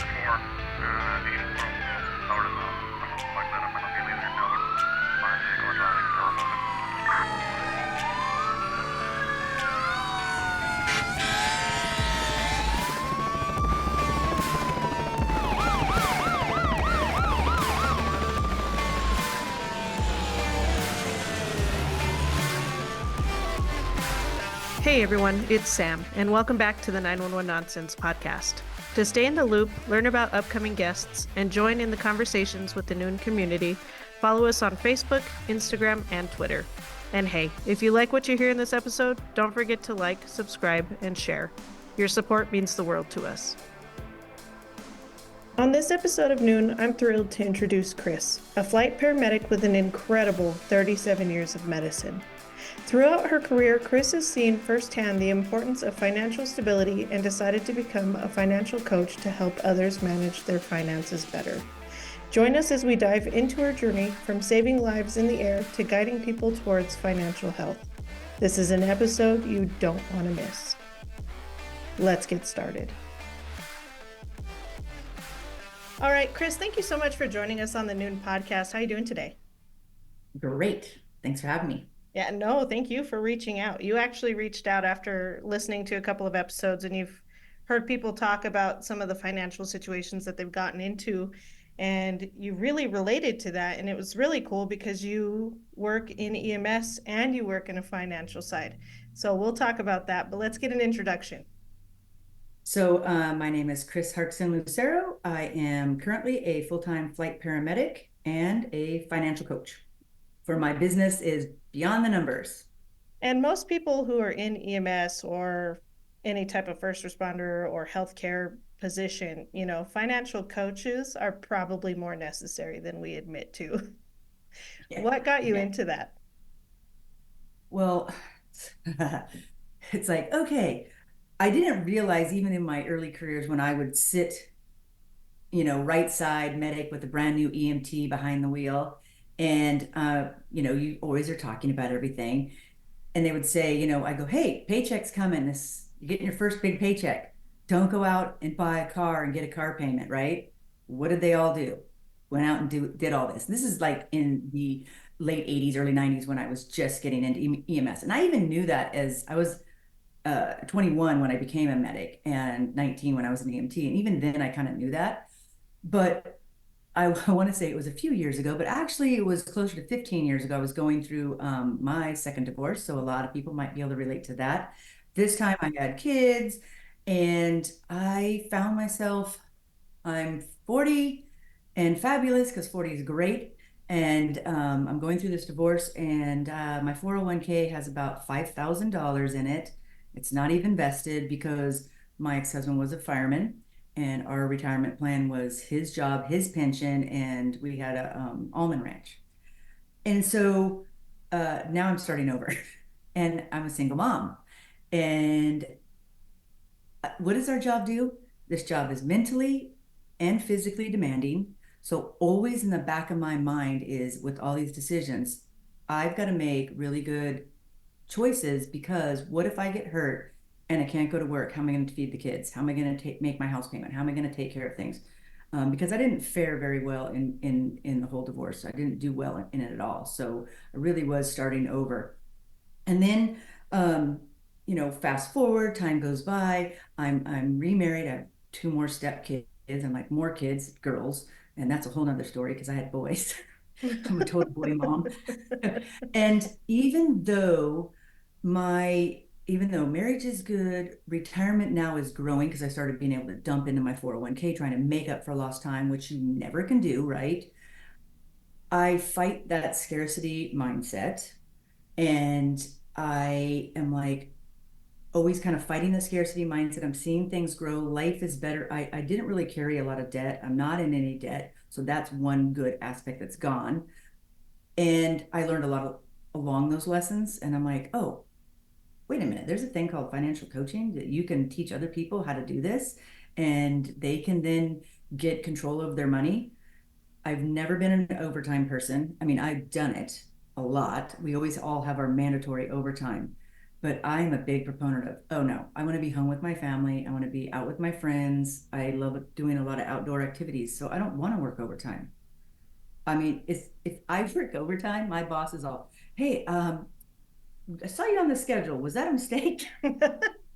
for the informal അവിടുന്ന് നമുക്ക് വൈകുന്നേരം വേണമെങ്കിൽ എന്നെ അവർ Hey everyone, it's Sam, and welcome back to the 911 Nonsense podcast. To stay in the loop, learn about upcoming guests, and join in the conversations with the Noon community, follow us on Facebook, Instagram, and Twitter. And hey, if you like what you hear in this episode, don't forget to like, subscribe, and share. Your support means the world to us. On this episode of Noon, I'm thrilled to introduce Chris, a flight paramedic with an incredible 37 years of medicine. Throughout her career, Chris has seen firsthand the importance of financial stability and decided to become a financial coach to help others manage their finances better. Join us as we dive into her journey from saving lives in the air to guiding people towards financial health. This is an episode you don't want to miss. Let's get started. All right, Chris, thank you so much for joining us on the Noon podcast. How are you doing today? Great. Thanks for having me. Yeah, no, thank you for reaching out. You actually reached out after listening to a couple of episodes, and you've heard people talk about some of the financial situations that they've gotten into, and you really related to that. And it was really cool because you work in EMS and you work in a financial side. So we'll talk about that, but let's get an introduction. So my name is Chris Harkson Lucero. I am currently a full-time flight paramedic and a financial coach. For my business is Beyond the Numbers. And most people who are in EMS or any type of first responder or healthcare position, you know, financial coaches are probably more necessary than we admit to. Yeah. What got you into that? Well, it's like, okay, I didn't realize even in my early careers when I would sit, right side medic with a brand new EMT behind the wheel. And, you always are talking about everything. And they would say, I go, hey, paycheck's coming. You're getting your first big paycheck. Don't go out and buy a car and get a car payment, right? What did they all do? Went out and did all this. This is like in the late 80s, early 90s when I was just getting into EMS. And I even knew that as I was 21 when I became a medic and 19 when I was an EMT. And even then I kind of knew that. But I want to say it was a few years ago, but actually it was closer to 15 years ago. I was going through my second divorce, so a lot of people might be able to relate to that. This time I had kids, and I found myself, I'm 40 and fabulous because 40 is great. And I'm going through this divorce, and my 401k has about $5,000 in it. It's not even vested because my ex-husband was a fireman. And our retirement plan was his job, his pension, and we had a almond ranch. And so now I'm starting over, and I'm a single mom. And what does our job do? This job is mentally and physically demanding. So always in the back of my mind is with all these decisions, I've got to make really good choices because what if I get hurt and I can't go to work? How am I going to feed the kids? How am I going to make my house payment? How am I going to take care of things? Because I didn't fare very well in the whole divorce. I didn't do well in it at all. So I really was starting over. And then, fast forward, time goes by. I'm remarried. I have 2 more step kids. I'm like more kids, girls, and that's a whole nother story because I had boys. I'm a total boy mom. And even though marriage is good, retirement now is growing because I started being able to dump into my 401k, trying to make up for lost time, which you never can do, right? I fight that scarcity mindset, and I am like always kind of fighting the scarcity mindset. I'm seeing things grow. Life is better. I didn't really carry a lot of debt. I'm not in any debt. So that's one good aspect that's gone. And I learned a lot along those lessons. And I'm like, oh, wait a minute, there's a thing called financial coaching that you can teach other people how to do this, and they can then get control of their money. I've never been an overtime person. I mean, I've done it a lot. We always all have our mandatory overtime, But I'm a big proponent of, oh no, I want to be home with my family. I want to be out with my friends. I love doing a lot of outdoor activities. So I don't want to work overtime. I mean, if I work overtime, my boss is all, hey, I saw you on the schedule. Was that a mistake?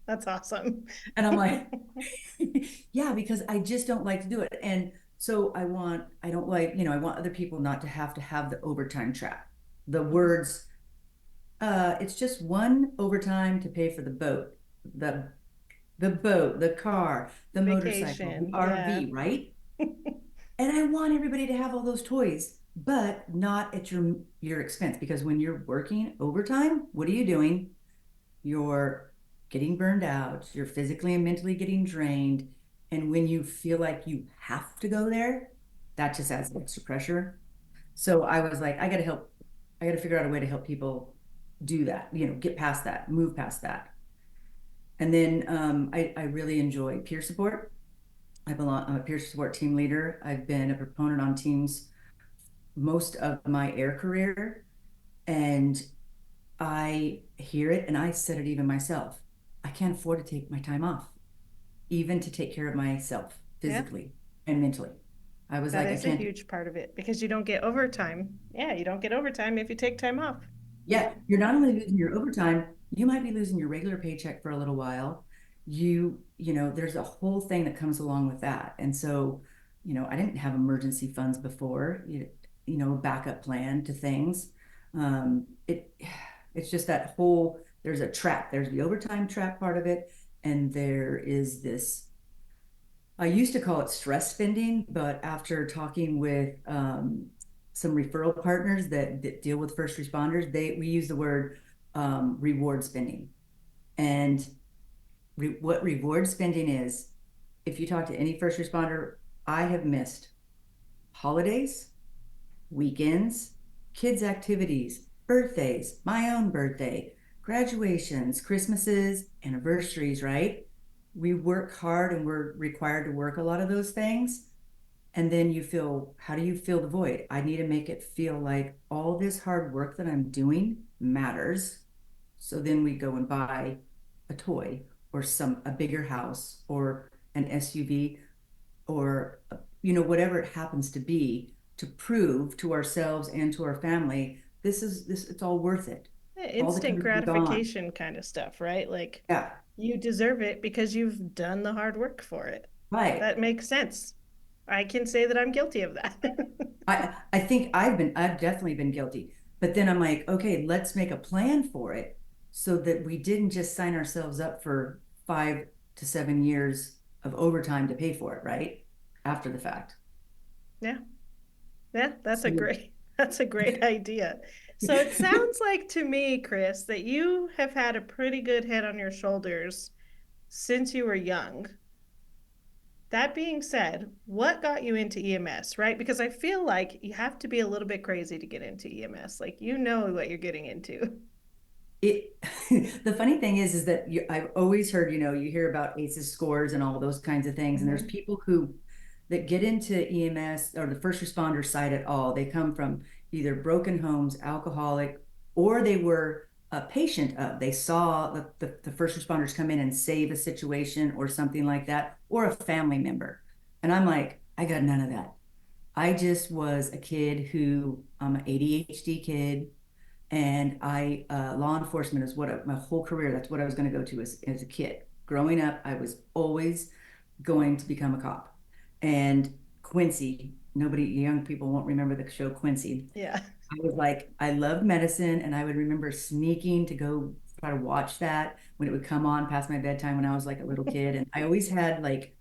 That's awesome. And I'm like, yeah, because I just don't like to do it. And so I don't like, I want other people not to have the overtime trap. The words, it's just one overtime to pay for the boat, the the boat, the car, the motorcycle, the Vacation. Yeah. RV, right? And I want everybody to have all those toys, but not at your expense because when you're working overtime, what are you doing? You're getting burned out, you're physically and mentally getting drained. And when you feel like you have to go there, that just adds extra pressure. So I was like, I got to figure out a way to help people do that, get past that, move past that. And then I really enjoy peer support. I'm a peer support team leader. I've been a proponent on teams most of my air career. And I hear it and I said it even myself. I can't afford to take my time off, even to take care of myself Yeah. physically and mentally. I was That like, I is a can't. huge part of it because you don't get overtime. Yeah, you don't get overtime if you take time off. Yeah, you're not only losing your overtime, you might be losing your regular paycheck for a little while. There's a whole thing that comes along with that. And so, I didn't have emergency funds before, backup plan to things. It's just that there's a trap. There's the overtime trap part of it, and there is this. I used to call it stress spending, but after talking with some referral partners that deal with first responders, we use the word reward spending. And what reward spending is, if you talk to any first responder, I have missed holidays, weekends, kids' activities, birthdays, my own birthday, graduations, Christmases, anniversaries, right? We work hard and we're required to work a lot of those things. And then how do you fill the void? I need to make it feel like all this hard work that I'm doing matters. So then we go and buy a toy or a bigger house or an SUV or whatever it happens to be to prove to ourselves and to our family this it's all worth it. Yeah, All the instant times we've gone. gratification kind of stuff, right? Like Yeah, you deserve it because you've done the hard work for it. right. That makes sense. I can say that I'm guilty of that. I think I've definitely been guilty. But then I'm like, okay, let's make a plan for it so that we didn't just sign ourselves up for 5 to 7 years of overtime to pay for it, right? After the fact. Yeah. Yeah, So that's a great idea. So it sounds like to me, Chris, that you have had a pretty good head on your shoulders since you were young. That being said, what got you into EMS, right? Because I feel like you have to be a little bit crazy to get into EMS. Like you know what you're getting into. it the funny thing is that I've always heard, you hear about ACEs scores and all those kinds of things. And there's Mhm. people who that get into EMS or the first responder side at all. They come from either broken homes, alcoholic, or they were a patient of. They saw the first responders come in and save a situation or something like that, or a family member. And I'm like, I got none of that. I just was a kid I'm an ADHD kid and law enforcement is my whole career. That's what I was going to go to as a kid. Growing up, I was always going to become a cop. And Quincy, young people won't remember the show Quincy. Yeah. I was like, I loved medicine, and I would remember sneaking to go try to watch that when it would come on past my bedtime when I was like a little kid. And I always had like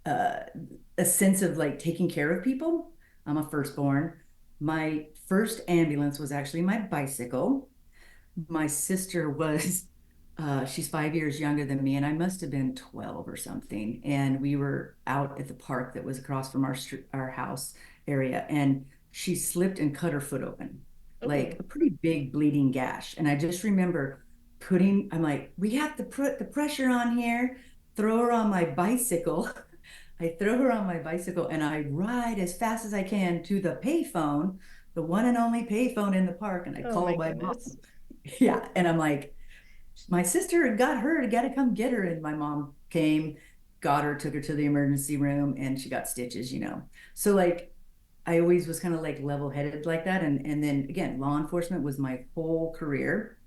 uh, a sense of like taking care of people. I'm a firstborn. My first ambulance was actually my bicycle. My sister was, she's 5 years younger than me, and I must have been 12 or something. And we were out at the park that was across from our house area, and she slipped and cut her foot open, like Oh, a pretty big bleeding gash. And I just remember I'm like, we have to put the pressure on here, throw her on my bicycle. I throw her on my bicycle and I ride as fast as I can to the payphone, the one and only payphone in the park, and I oh my call my mom. goodness. Yeah. And I'm like, my sister had got hurt. I got to come get her. And my mom came, got her, took her to the emergency room, and she got stitches, you know. So like I always was kind of like level-headed like that. And then again, law enforcement was my whole career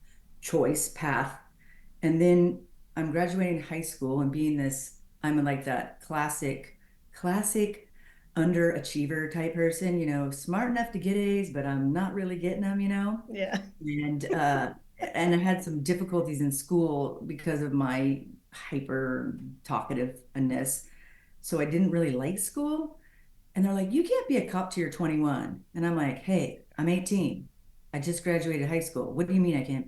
choice path. And then I'm graduating high school and being this, I'm like that classic underachiever type person, you know, smart enough to get A's, but I'm not really getting them, you know. Yeah. And I had some difficulties in school because of my hyper talkativeness. So I didn't really like school. And they're like, you can't be a cop till you're 21. And I'm like, hey, I'm 18. I just graduated high school. What do you mean I can't?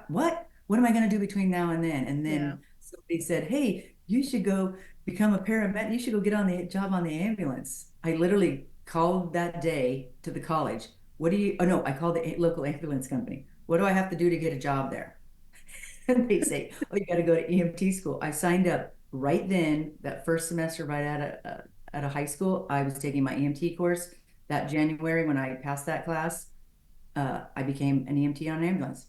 What? What am I going to do between now and then? And Yeah. then somebody said, hey, you should go become a paramedic. You should go get on the job on the ambulance. I literally called that day to the college. What do you, oh no, I called the local ambulance company. What do I have to do to get a job there? And they say, oh, you got to go to EMT school. I signed up right then, that first semester right at a high school. I was taking my EMT course that January. When I passed that class, I became an EMT on an ambulance.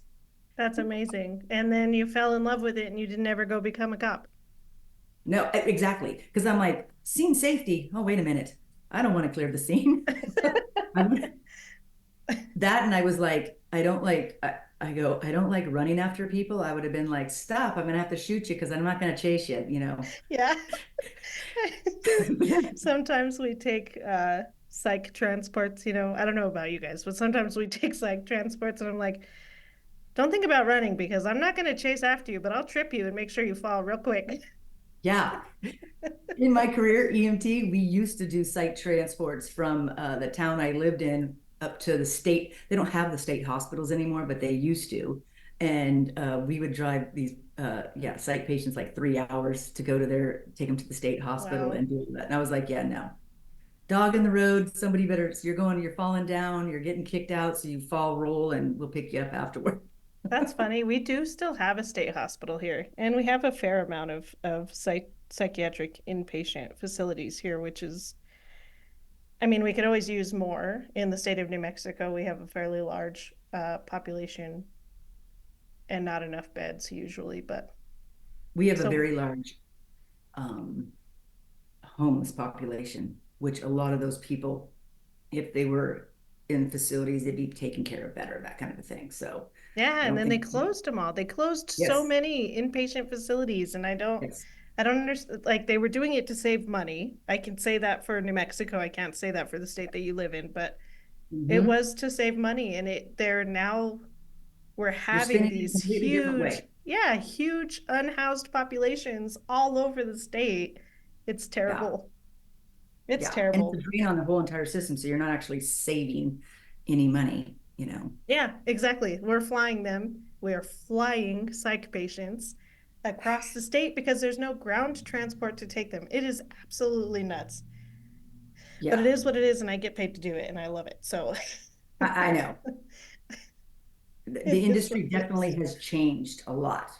That's amazing. And then you fell in love with it and you didn't ever go become a cop. No, exactly. Because I'm like, scene safety. Oh, wait a minute. I don't want to clear the scene. That, and I was like, I don't like, I go, I don't like running after people. I would have been like, stop, I'm gonna have to shoot you because I'm not gonna chase you, you know. Yeah. Sometimes we take psych transports, you know. I don't know about you guys, but sometimes we take psych transports and I'm like, don't think about running because I'm not going to chase after you, but I'll trip you and make sure you fall real quick. Yeah. In my career, EMT, we used to do psych transports from the town I lived in up to the state. They don't have the state hospitals anymore, but they used to. And we would drive these, yeah, psych patients like 3 hours to go to take them to the state hospital Wow. and do that. And I was like, yeah, no. Dog in the road, somebody better, so you're falling down, you're getting kicked out, so you fall, roll, and we'll pick you up afterward. That's funny. We do still have a state hospital here, and we have a fair amount of psychiatric inpatient facilities here, which is, I mean, we could always use more. In the state of New Mexico, we have a fairly large population and not enough beds usually, but We have a so very large um, homeless population, which a lot of those people, if they were in facilities, they'd be taken care of better, that kind of a thing. So yeah, I and don't then they think, closed them all. They closed so yes, many inpatient facilities, and yes. I don't understand. Like they were doing it to save money. I can say that for New Mexico. I can't say that for the state that you live in, but it Hmm. was to save money, and they're now we're They're having spinning it a these completely different huge, way. yeah, huge unhoused populations all over the state. It's Yeah, terrible. It's yeah. And it's a terrible. drain on the whole entire system. So you're not actually saving any money, you know. Yeah, exactly. We're flying them. We are flying psych patients across the state because there's no ground transport to take them. It is absolutely nuts. But it Yeah, is what it is, and I get paid to do it, and I love it. So I know. The it is what industry it definitely is. has changed a lot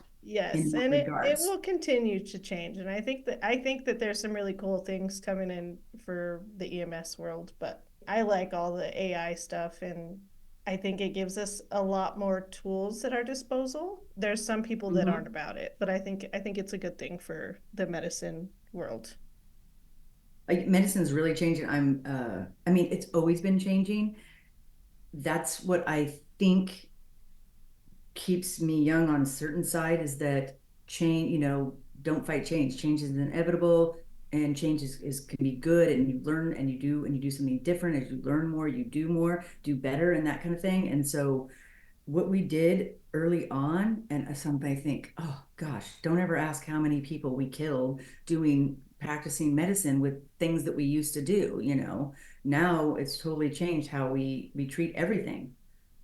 in Yes, that and it regards. will continue to change. And I think that there's some really cool things coming in for the EMS world, but I like all the AI stuff and I think it gives us a lot more tools at our disposal. There's some people that aren't Mhm. about it, but I think it's a good thing for the medicine world. Like medicine's really changing. I mean, it's always been changing. That's what I think keeps me young on a certain side is that change, you know, don't fight change. Change is inevitable and change is can be good and you learn and you do something different as you learn more, do better and that kind of thing. And so what we did early on, and something I think, oh gosh, don't ever ask how many people we killed doing practicing medicine with things that we used to do, you know. Now it's totally changed how we treat everything.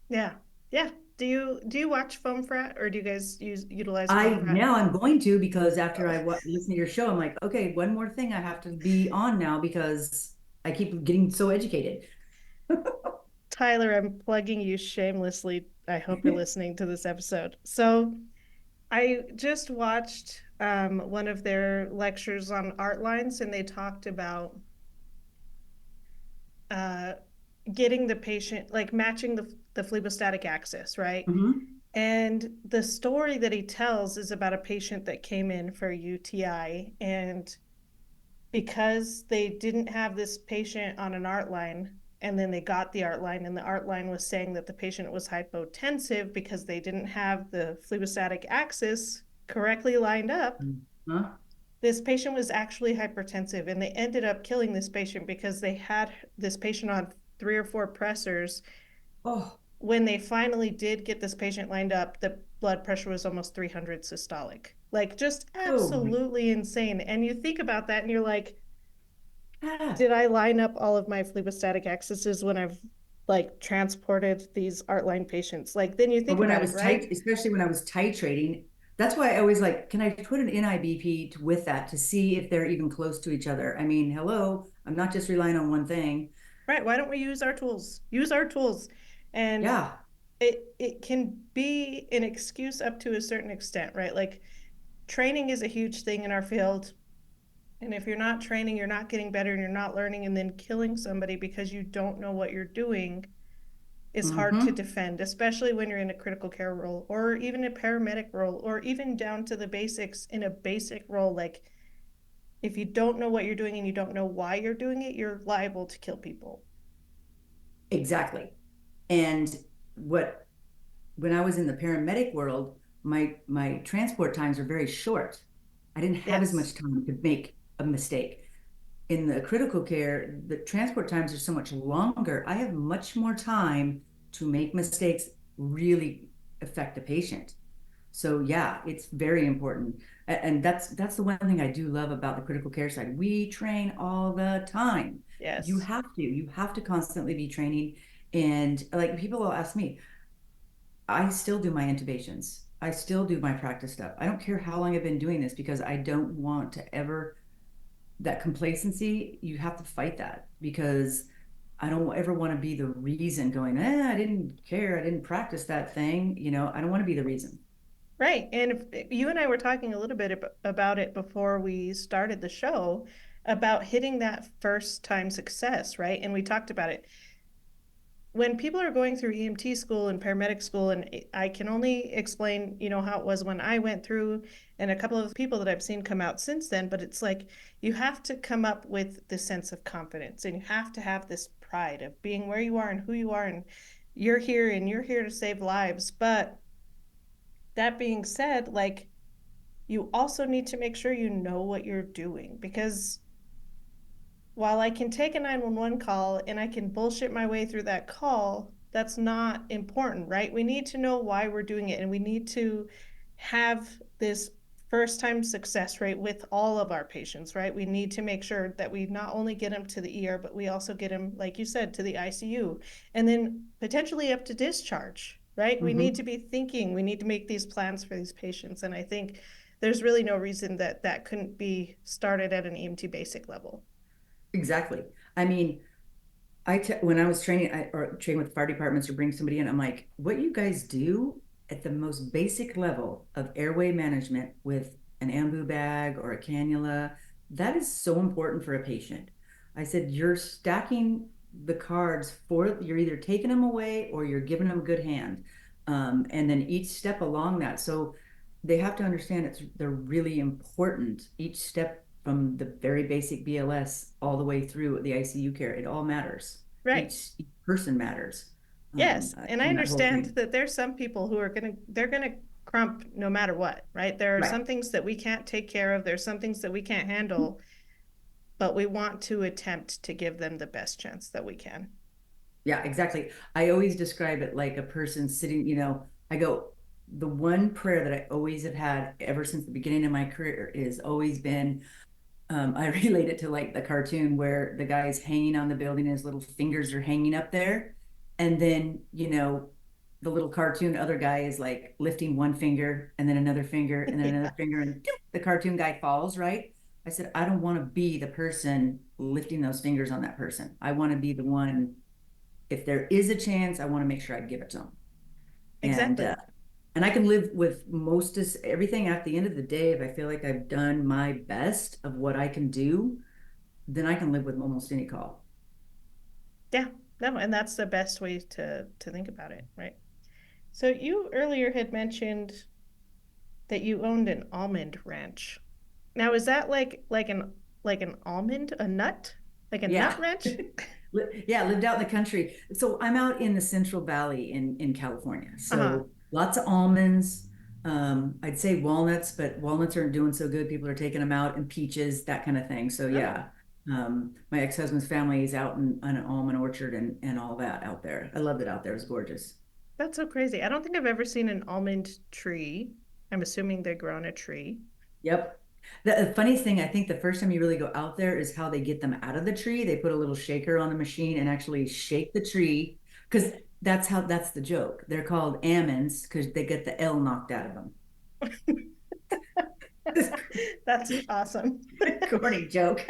Yeah. Yeah. Do you watch Foam Frat or do you guys utilize Foam I Frat? now I'm going to because after I listen to your show, I'm like, okay, one more thing I have to be on now because I keep getting so educated. Tyler, I'm plugging you shamelessly. I hope you're listening to this episode. So, I just watched one of their lectures on art lines, and they talked about uh, getting the patient, like matching the phlebostatic axis, right? Mhm. And the story that he tells is about a patient that came in for a UTI, and because they didn't have this patient on an art line, and then they got the art line, and the art line was saying that the patient was hypotensive because they didn't have the fluostatic axis correctly lined up. Huh? This patient was actually hypertensive, and they ended up killing this patient because they had this patient on 3 or 4 pressors. Oh, When they finally did get this patient lined up, the blood pressure was almost 300 systolic. Like, just oh my absolutely insane. And you think about that and you're like, God. did I line up all of my phlebistatic accesses when I've like transported these art line patients? Like, then you Or think when I about it, was tight, right? especially when I was titrating, that's why I always like, can I put an NIBP with that to see if they're even close to each other? I mean, hello, I'm not just relying on one thing. Right. Why don't we use our tools? Use our tools. And Yeah, it can be an excuse up to a certain extent, right? Like, training is a huge thing in our field. And if you're not training, you're not getting better and you're not learning, and then killing somebody because you don't know what you're doing is hard to mm-hmm. defend, especially when you're in a critical care role or even a paramedic role or even down to the basics in a basic role. Like, if you don't know what you're doing and you don't know why you're doing it, you're liable to kill people. Exactly. And what when I was in the paramedic world, my transport times are very short. I didn't have as much Yes. time to make a mistake. In the critical care, the transport times are so much longer. I have much more time to make mistakes really affect the patient. So yeah, it's very important. And that's the one thing I do love about the critical care side. We train all the time. Yes. You have to constantly be training. And like people will ask me, I still do my intubations. I still do my practice stuff. I don't care how long I've been doing this because I don't want to ever that complacency, you have to fight that because I don't ever want to be the reason going, I didn't care. I didn't practice that thing. I don't want to be the reason. Right. And if you and I were talking a little bit about it before we started the show, about hitting that first time success, right? And we talked about it when people are going through EMT school and paramedic school, and I can only explain, how it was when I went through, and a couple of people that I've seen come out since then, but it's like you have to come up with this sense of confidence and you have to have this pride of being where you are and who you are, and you're here to save lives. But that being said, like, you also need to make sure you know what you're doing, because while I can take a 911 call and I can bullshit my way through that call, that's not important, right? We need to know why we're doing it, and we need to have this first time success rate with all of our patients, right? We need to make sure that we not only get them to the ER, but we also get them, like you said, to the ICU and then potentially up to discharge, right? We need Mm-hmm. to be thinking, we need to make these plans for these patients. And I think there's really no reason that that couldn't be started at an EMT basic level. Exactly. I mean, when I was training or training with fire departments or bring somebody in, I'm like, what you guys do at the most basic level of airway management with an ambu bag or a cannula, that is so important for a patient. I said, you're stacking the cards for you're either taking them away or you're giving them a good hand. And then each step along that. So they have to understand they're really important. Each step from the very basic BLS all the way through the ICU care, it all matters. Right. Each person matters Yes, and I in that whole understand thing. that there's some people who are they're gonna crump no matter what, right? There are Right. some things that we can't take care of, there's some things that we can't handle, but we want to attempt to give them the best chance that we can. Yeah, exactly. I always describe it like a person sitting, I go, the one prayer that I always have had ever since the beginning of my career is always been, I relate it to like the cartoon where the guy's hanging on the building and his little fingers are hanging up there. And then, the little cartoon other guy is like lifting one finger and then another finger and then Yeah, another finger and the cartoon guy falls, right? I said, I don't want to be the person lifting those fingers on that person. I want to be the one, if there is a chance, I want to make sure I give it to them. And exactly. and I can live with most of everything at the end of the day. If I feel like I've done my best of what I can do, then I can live with almost any call. Yeah, no, and that's the best way to think about it, right? So you earlier had mentioned that you owned an almond ranch. Now, is that like an almond, a nut? Like a nut Yeah. ranch? Yeah, lived out in the country. So I'm out in the Central Valley in California. Uh-huh. So lots of almonds. I'd say walnuts, but walnuts aren't doing so good. People are taking them out, and peaches, that kind of thing. So Oh, yeah, my ex-husband's family is out in an almond orchard and all that out there. I loved it out there. It was gorgeous. that's so crazy. I don't think I've ever seen an almond tree. I'm assuming they grow on a tree. Yep. The funniest thing, I think the first time you really go out there is how they get them out of the tree. They put a little shaker on the machine and actually shake the tree because that's the joke. They're called almonds because they get the L knocked out of them. That's awesome. Corny joke.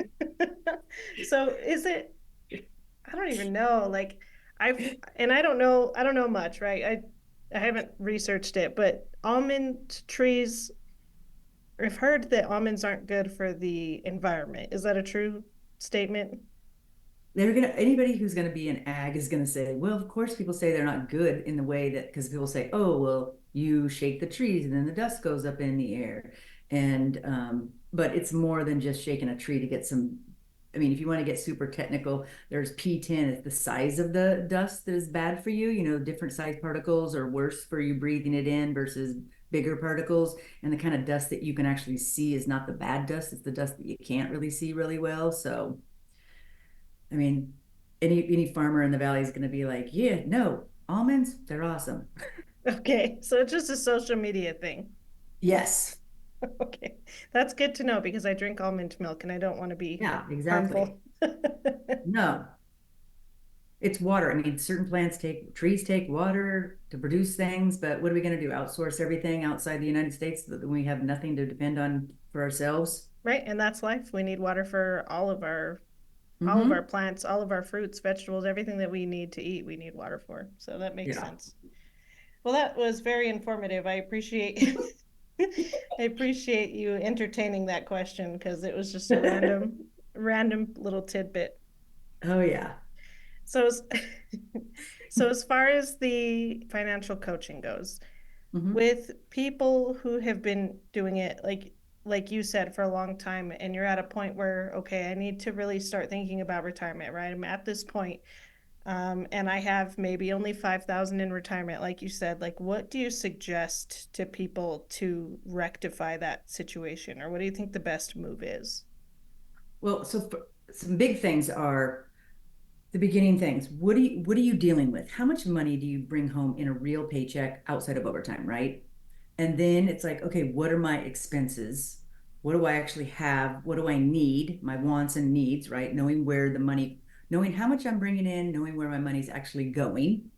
So is it, I don't even know. Like I don't know much, right? I haven't researched it, but almond trees, I've heard that almonds aren't good for the environment. Is that a true statement? They're gonna Anybody who's gonna be an ag is gonna say, well, of course people say they're not good in the way that because people say, oh, well, you shake the trees and then the dust goes up in the air. And but it's more than just shaking a tree to get some. I mean, if you want to get super technical, there's P10. It's the size of the dust that is bad for you. Different size particles are worse for you breathing it in versus bigger particles. And the kind of dust that you can actually see is not the bad dust, it's the dust that you can't really see really well. So I mean, any farmer in the valley is going to be like, yeah, no, almonds, they're awesome. Okay, so it's just a social media thing. Yes. Okay, that's good to know because I drink almond milk and I don't want to be Yeah, exactly. harmful. No, it's water. I mean, certain trees take water to produce things, but what are we going to do? Outsource everything outside the United States so that we have nothing to depend on for ourselves? Right, and that's life. We need water for all of our Mm-hmm. plants, all of our fruits, vegetables, everything that we need to eat, we need water for. So that makes Yeah. sense. Well, that was very informative. I appreciate I appreciate you entertaining that question because it was just a random little tidbit. Oh, yeah. So as, so as far as the financial coaching goes, Mm-hmm. with people who have been doing it like you said for a long time and you're at a point where okay, I need to really start thinking about retirement, right? I'm at this point, and I have maybe only 5,000 in retirement, like you said. Like, what do you suggest to people to rectify that situation, or what do you think the best move is? Well, some big things are the beginning things. What are you dealing with? How much money do you bring home in a real paycheck outside of overtime, right? And then it's like, okay, what are my expenses? What do I actually have? What do I need? My wants and needs, right? Knowing how much I'm bringing in, knowing where my money's actually going.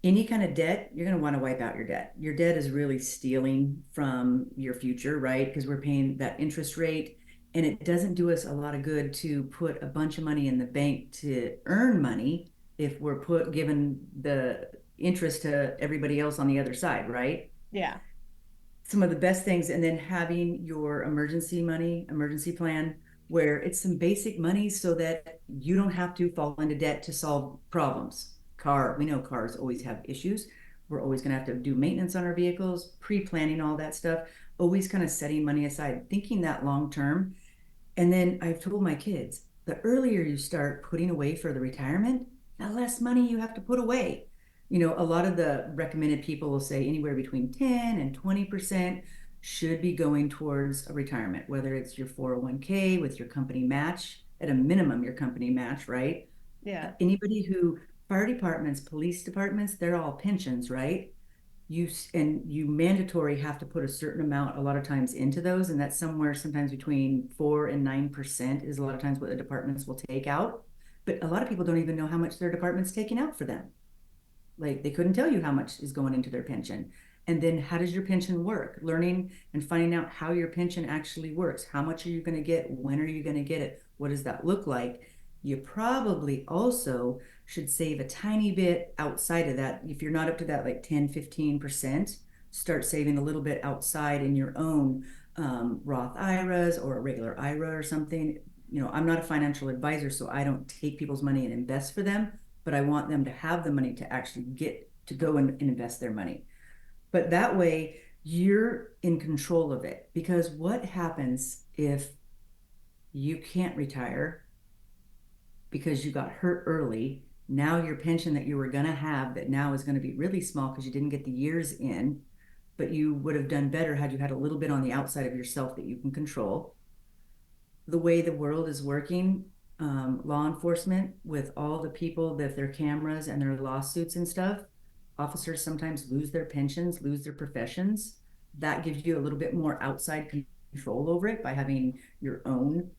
Any kind of debt, you're going to want to wipe out your debt. Your debt is really stealing from your future, right? Because we're paying that interest rate. And it doesn't do us a lot of good to put a bunch of money in the bank to earn money if we're given the interest to everybody else on the other side, right? Yeah. Some of the best things, and then having your emergency plan where it's some basic money so that you don't have to fall into debt to solve problems. We know cars always have issues. We're always going to have to do maintenance on our vehicles, pre-planning all that stuff, always kind of setting money aside, thinking that long term. And then I've told my kids, the earlier you start putting away for the retirement, the less money you have to put away. A lot of the recommended people will say anywhere between 10 and 20% should be going towards a retirement, whether it's your 401k with your company match, at a minimum, your company match, right? Yeah. Anybody who, fire departments, police departments, they're all pensions, right? You mandatory have to put a certain amount a lot of times into those, and that's somewhere sometimes between 4 and 9% is a lot of times what the departments will take out. But a lot of people don't even know how much their department's taking out for them. Like they couldn't tell you how much is going into their pension. And then how does your pension work? Learning and finding out how your pension actually works. How much are you going to get? When are you going to get it? What does that look like? You probably also should save a tiny bit outside of that. If you're not up to that, like 10-15%, start saving a little bit outside in your own Roth IRAs or a regular IRA or something. I'm not a financial advisor, so I don't take people's money and invest for them, but I want them to have the money to actually get to go and invest their money. But that way you're in control of it, because what happens if you can't retire because you got hurt early? Now your pension that you were going to have that now is going to be really small because you didn't get the years in, but you would have done better had you had a little bit on the outside of yourself that you can control. The way the world is working, law enforcement, with all the people that their cameras and their lawsuits and stuff, officers sometimes lose their pensions, lose their professions. That gives you a little bit more outside control over it by having your own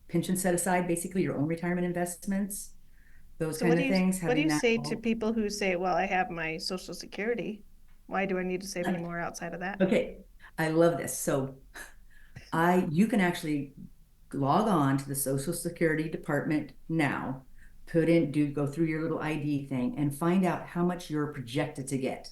pension set aside, basically your own retirement investments, those So kind of things, what do having you that say to all. people who say, "Well, I have my Social Security. Why do I need to save any more outside of that?" Okay, I love this. So you can actually log on to the Social Security Department now, go through your little ID thing and find out how much you're projected to get.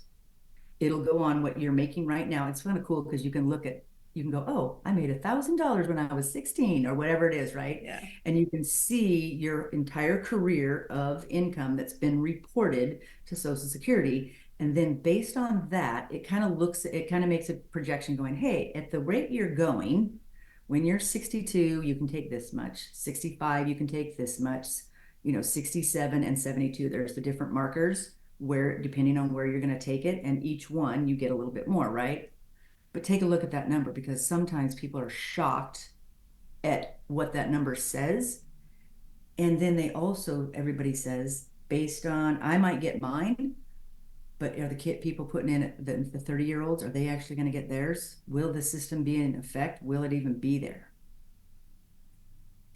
It'll go on what you're making right now. It's kind of cool because you can go, oh, I made $1,000 when I was 16 or whatever it is, right? Yeah. And you can see your entire career of income that's been reported to Social Security. And then based on that, it kind of makes a projection going, hey, at the rate you're going, when you're 62, you can take this much. 65, you can take this much. 67 and 72, there's the different markers where, depending on where you're going to take it, and each one you get a little bit more, right? But take a look at that number, because sometimes people are shocked at what that number says. And then everybody says, based on, I might get mine, but are the people putting in the 30-year-olds, are they actually going to get theirs? Will the system be in effect? Will it even be there?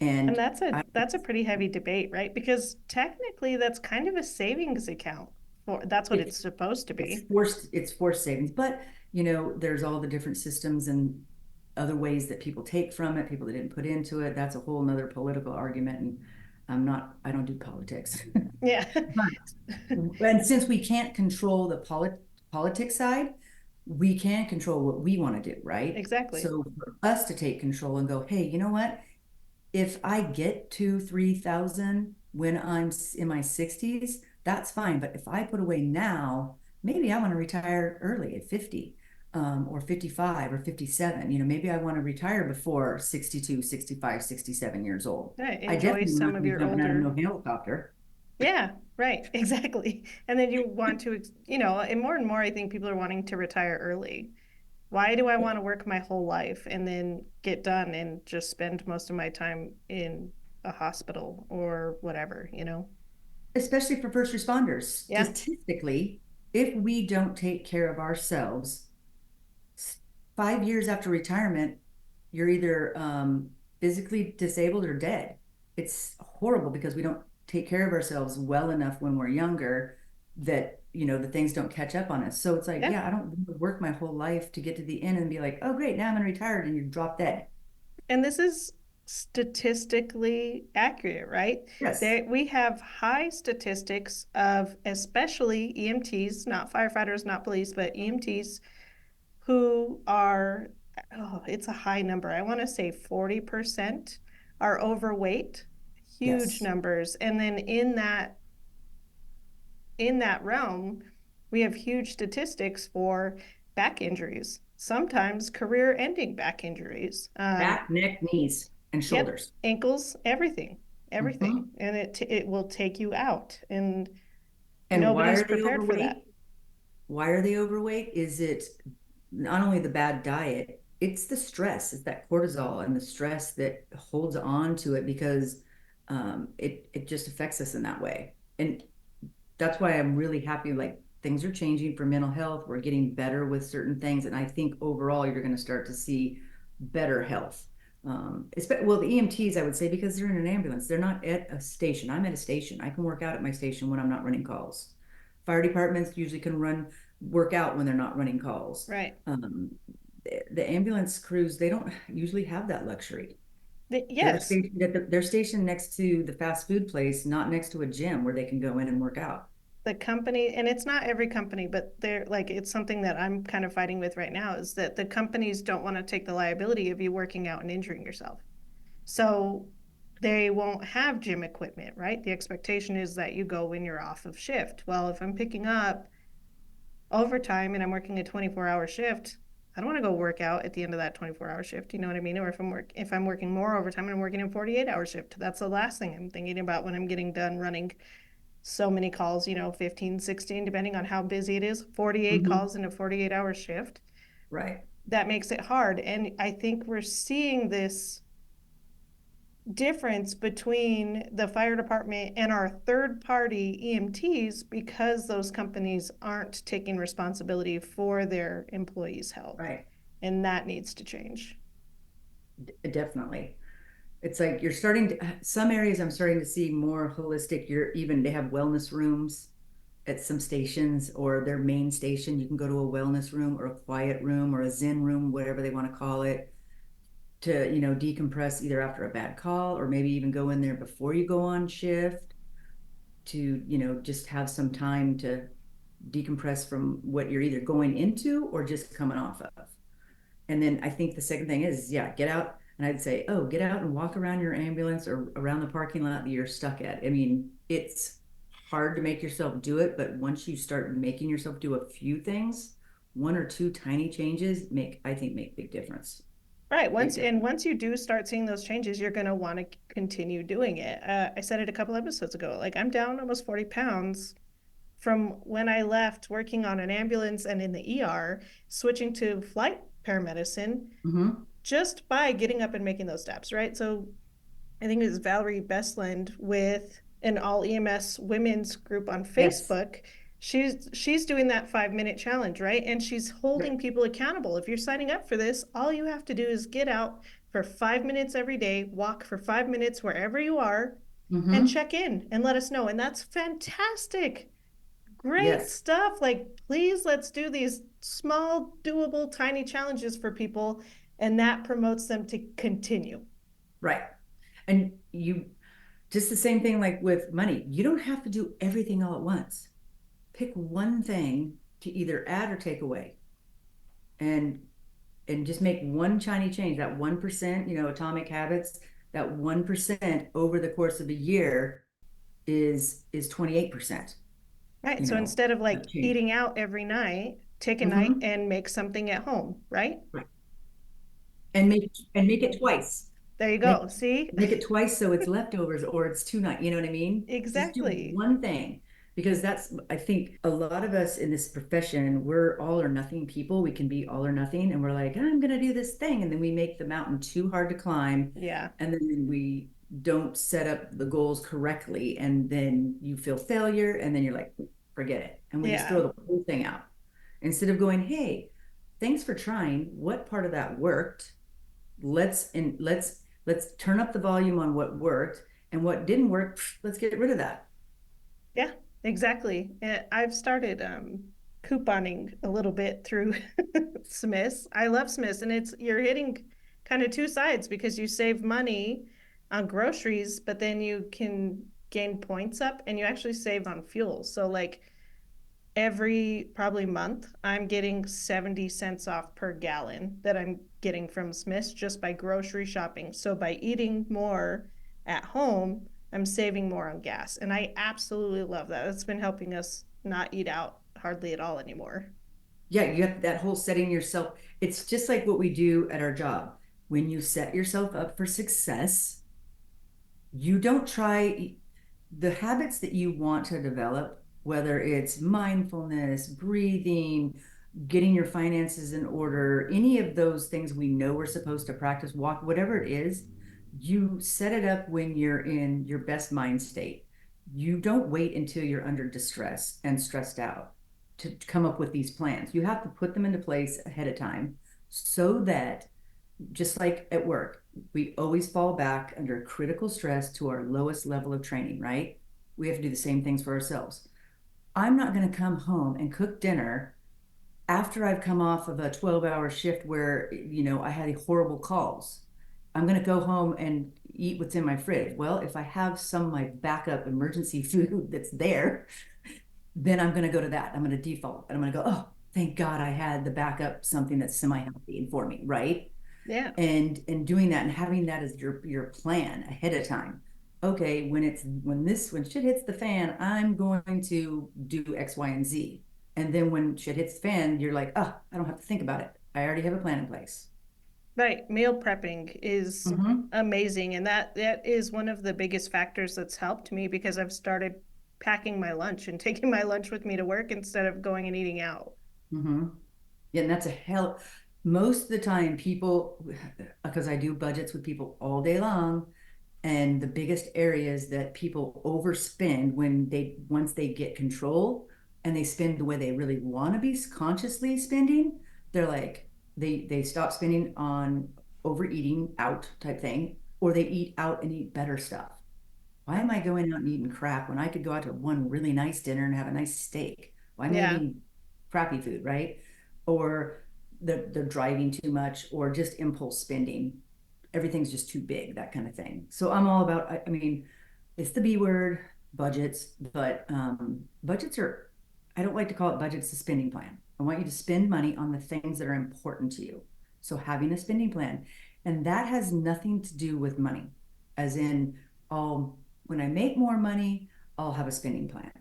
And And that's a pretty heavy debate, right? Because technically that's kind of a savings account. That's what it's it's supposed to be. it's forced savings, but there's all the different systems and other ways that people take from it, people that didn't put into it. That's a whole nother political argument, and I don't do politics. Yeah. And since we can't control the politics side, we can control what we want to do, right? Exactly. So for us to take control and go, hey, you know what? If I get to 3,000 when I'm in my 60s, that's fine. But if I put away now, maybe I want to retire early at 50, or 55 or 57. Maybe I want to retire before 62, 65, 67 years old. Yeah, I enjoy definitely some want to of be your jumping out of older. no helicopter. Yeah, right. Exactly. And then you want to, and more I think people are wanting to retire early. Why do I want to work my whole life and then get done and just spend most of my time in a hospital or whatever? Especially for first responders. Yeah, Statistically, if we don't take care of ourselves, 5 years after retirement, you're either physically disabled or dead. It's horrible because we don't take care of ourselves well enough when we're younger, that the things don't catch up on us. So it's like, yeah. yeah, I don't want to work my whole life to get to the end and be like, oh great, now I'm retired, and you drop dead. And this is statistically accurate, right? Yes. We have high statistics of especially EMTs, not firefighters, not police, but EMTs who are, oh, it's a high number. I want to say 40% are overweight, huge Yes. numbers. And then in that realm, we have huge statistics for back injuries, sometimes career-ending back injuries. Back, neck, knees, and Yep, shoulders. ankles, everything, Mhm. and it will take you out, and And why nobody's are they prepared for that. overweight? Why are they overweight? Is it not only the bad diet, it's the stress, it's that cortisol and the stress that holds on to it, because it just affects us in that way. And that's why I'm really happy, like things are changing for mental health. We're getting better with certain things. And I think overall you're going to start to see better health. Well, the EMTs, I would say, because they're in an ambulance, they're not at a station. I'm at a station. I can work out at my station when I'm not running calls. Fire departments usually can work out when they're not running calls. Right. The ambulance crews, they don't usually have that luxury. Yes, They're stationed next to the fast food place, not next to a gym where they can go in and work out. the company, and it's not every company, but they're like, it's something that I'm kind of fighting with right now, is that the companies don't want to take the liability of you working out and injuring yourself. So they won't have gym equipment, right? The expectation is that you go when you're off of shift. Well, if I'm picking up overtime and I'm working a 24-hour shift, I don't want to go work out at the end of that 24-hour shift. You know what I mean? Or if I'm working more overtime and I'm working a 48-hour shift, that's the last thing I'm thinking about when I'm getting done running so many calls, 15, 16, depending on how busy it is, 48 Mhm. calls in a 48-hour shift. Right. That makes it hard. And I think we're seeing this difference between the fire department and our third party EMTs because those companies aren't taking responsibility for their employees' health. Right. And that needs to change. Definitely. It's like you're starting to, some areas I'm starting to see more holistic. They have wellness rooms at some stations or their main station. You can go to a wellness room or a quiet room or a Zen room, whatever they want to call it, to, decompress either after a bad call or maybe even go in there before you go on shift to, just have some time to decompress from what you're either going into or just coming off of. And then I think the second thing is, yeah, get out. And I'd say, oh, get out and walk around your ambulance or around the parking lot that you're stuck at. I mean, it's hard to make yourself do it, but once you start making yourself do a few things, one or two tiny changes I think make big difference. Right. Big difference. Once you do start seeing those changes, you're going to want to continue doing it. I said it a couple episodes ago. Like I'm down almost 40 pounds from when I left working on an ambulance and in the ER, switching to flight paramedicine Mm-hmm. just by getting up and making those steps, right? So I think it was Valerie Bestland with an all EMS women's group on Yes. Facebook. She's doing that 5 minute challenge, right? And she's holding Yep. people accountable. If you're signing up for this, all you have to do is get out for 5 minutes every day, walk for 5 minutes wherever you are, and Mm-hmm. check in and let us know. And that's fantastic. Great Yes. stuff. Like, please, let's do these small, doable, tiny challenges for people, and that promotes them to continue. Right. And just the same thing like with money. You don't have to do everything all at once. Pick one thing to either add or take away. And just make one tiny change, that 1%, atomic habits, that 1% over the course of a year is 28%, Right. So instead of of like change. eating out every night, take a night Mm-hmm. and make something at home, right? Right. And make it twice. There you Make go. See? make it twice so it's leftovers or it's two night. You know what I mean? Just do Exactly. one thing because I think a lot of us in this profession, we're all or nothing people. We can be all or nothing, and we're like, I'm gonna do this thing, and then we make the mountain too hard to climb, Yeah. and then we don't set up the goals correctly, and then you feel failure, and then you're like, forget it, and we just Yeah. throw the whole thing out instead of going, hey, thanks for trying. What part of that worked? Let's turn up the volume on what worked and what didn't work. Let's get rid of that. Yeah, exactly. I've started couponing a little bit through Smith's. I love Smith's, and you're hitting kind of two sides because you save money on groceries, but then you can gain points up and you actually save on fuel. So like every probably month, I'm getting 70 cents off per gallon that I'm getting from Smith's just by grocery shopping. So by eating more at home, I'm saving more on gas. And I absolutely love that. It's been helping us not eat out hardly at all anymore. Yeah, you have that whole setting yourself. It's just like what we do at our job. When you set yourself up for success, you don't try the habits that you want to develop, whether it's mindfulness, breathing, getting your finances in order, any of those things we know we're supposed to practice, walk, whatever it is, you set it up when you're in your best mind state. You don't wait until you're under distress and stressed out to come up with these plans. You have to put them into place ahead of time so that just like at work, we always fall back under critical stress to our lowest level of training, right? We have to do the same things for ourselves. I'm not going to come home and cook dinner after I've come off of a 12-hour shift where, I had horrible calls. I'm going to go home and eat what's in my fridge. Well, if I have some of my backup emergency food that's there, then I'm going to go to that. I'm going to default and I'm going to go, oh, thank God I had the backup, something that's semi-healthy and for me, right? Yeah. And doing that and having that as your plan ahead of time. Okay, when shit hits the fan, I'm going to do X, Y, and Z. And then when shit hits the fan, you're like, oh, I don't have to think about it. I already have a plan in place. Right. Meal prepping is Mm-hmm. amazing. And that is one of the biggest factors that's helped me because I've started packing my lunch and taking my lunch with me to work instead of going and eating out. Mm-hmm. Yeah, and that's a hell. Most of the time, people, because I do budgets with people all day long, and the biggest areas that people overspend when they once they get control and they spend the way they really want to be consciously spending, they're like they stop spending on overeating out type thing, or they eat out and eat better stuff. Why am I going out and eating crap when I could go out to one really nice dinner and have a nice steak? Why am I Yeah, eating crappy food, right? Or they're driving too much or just impulse spending. Everything's just too big, that kind of thing. So I'm all about, I mean, it's the B word, budgets, but budgets are, I don't like to call it budgets, a spending plan. I want you to spend money on the things that are important to you. So having a spending plan, and that has nothing to do with money, as in, oh, when I make more money, I'll have a spending plan.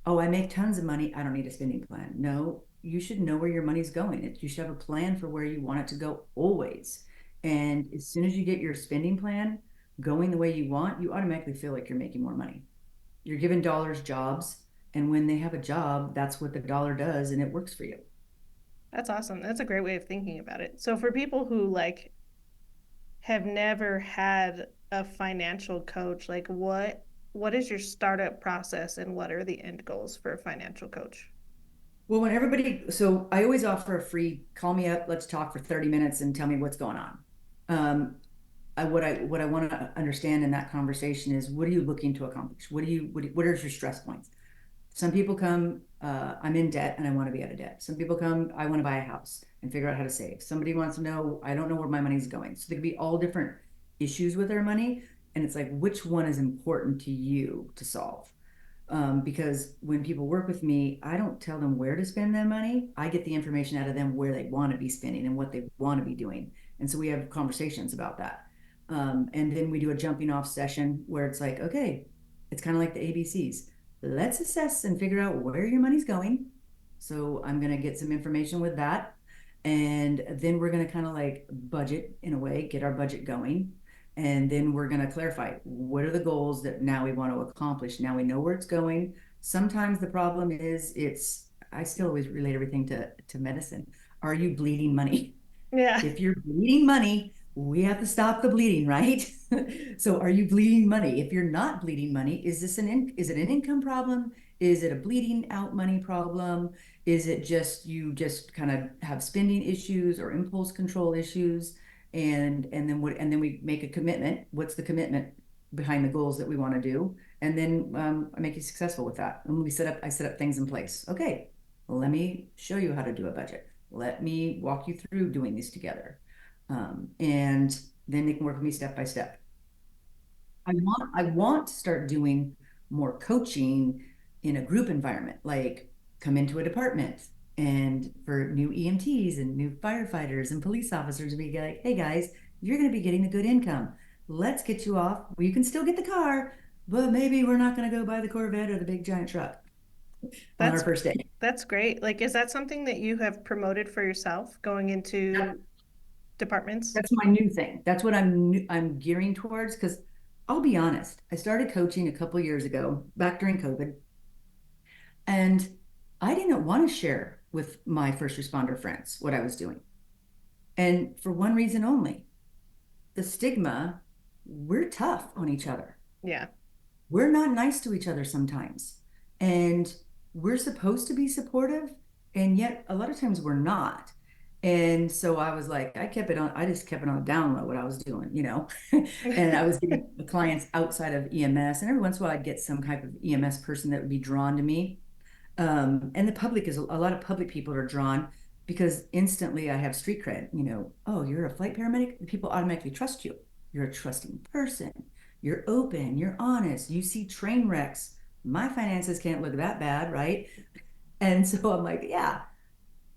Oh, I make tons of money. I don't need a spending plan. No, you should know where your money's going. You should have a plan for where you want it to go always. And as soon as you get your spending plan going the way you want, you automatically feel like you're making more money. You're giving dollars jobs. And when they have a job, that's what the dollar does, and it works for you. that's awesome. That's a great way of thinking about it. So for people who like have never had a financial coach, like what is your startup process and what are the end goals for a financial coach? Well, when everybody, so I always offer a free call me up, let's talk for 30 minutes and tell me what's going on. Um, what I want to understand in that conversation is what are you looking to accomplish? What are your stress points? Some people come, I'm in debt and I want to be out of debt. Some people come, I want to buy a house and figure out how to save. Somebody wants to know, I don't know where my money's going. So there could be all different issues with their money. And it's like, which one is important to you to solve? Because when people work with me, I don't tell them where to spend their money. I get the information out of them where they want to be spending and what they want to be doing. And so we have conversations about that. And then we do a jumping off session where it's like, okay, it's kind of like the ABCs. Let's assess and figure out where your money's going. So I'm going to get some information with that. And then we're going to kind of like budget in a way, get our budget going. And then we're going to clarify what are the goals that now we want to accomplish. Now we know where it's going. Sometimes the problem is I still always relate everything to medicine. Are you bleeding money? Yeah. If you're bleeding money, we have to stop the bleeding, right? So are you bleeding money? If you're not bleeding money, is it an income problem? Is it a bleeding out money problem? Is it just you just kind of have spending issues or impulse control issues? And then we make a commitment. What's the commitment behind the goals that we want to do? And then I make you successful with that. And I set up things in place. Okay, let me show you how to do a budget. Let me walk you through doing these together. And then they can work with me step by step. I want to start doing more coaching in a group environment, like come into a department and for new EMTs and new firefighters and police officers, we get like, hey guys, you're going to be getting a good income. Let's get you off. Well, you can still get the car, but maybe we're not going to go buy the Corvette or the big giant truck on our That's first day. that's great. Like, is that something that you have promoted for yourself going into departments? That's my new thing. That's what I'm gearing towards because I'll be honest. I started coaching a couple years ago, back during COVID, and I didn't want to share with my first responder friends what I was doing. And for one reason only, the stigma, we're tough on each other. Yeah. We're not nice to each other sometimes. And we're supposed to be supportive, and yet a lot of times we're not. And so I was like, I just kept it on a down low what I was doing, and I was getting the clients outside of EMS. And every once in a while I'd get some type of EMS person that would be drawn to me. And the public is a lot of public people are drawn because instantly I have street cred, oh, you're a flight paramedic, people automatically trust you. You're a trusting person. You're open, you're honest, you see train wrecks. My finances can't look that bad, right? And so I'm like, yeah.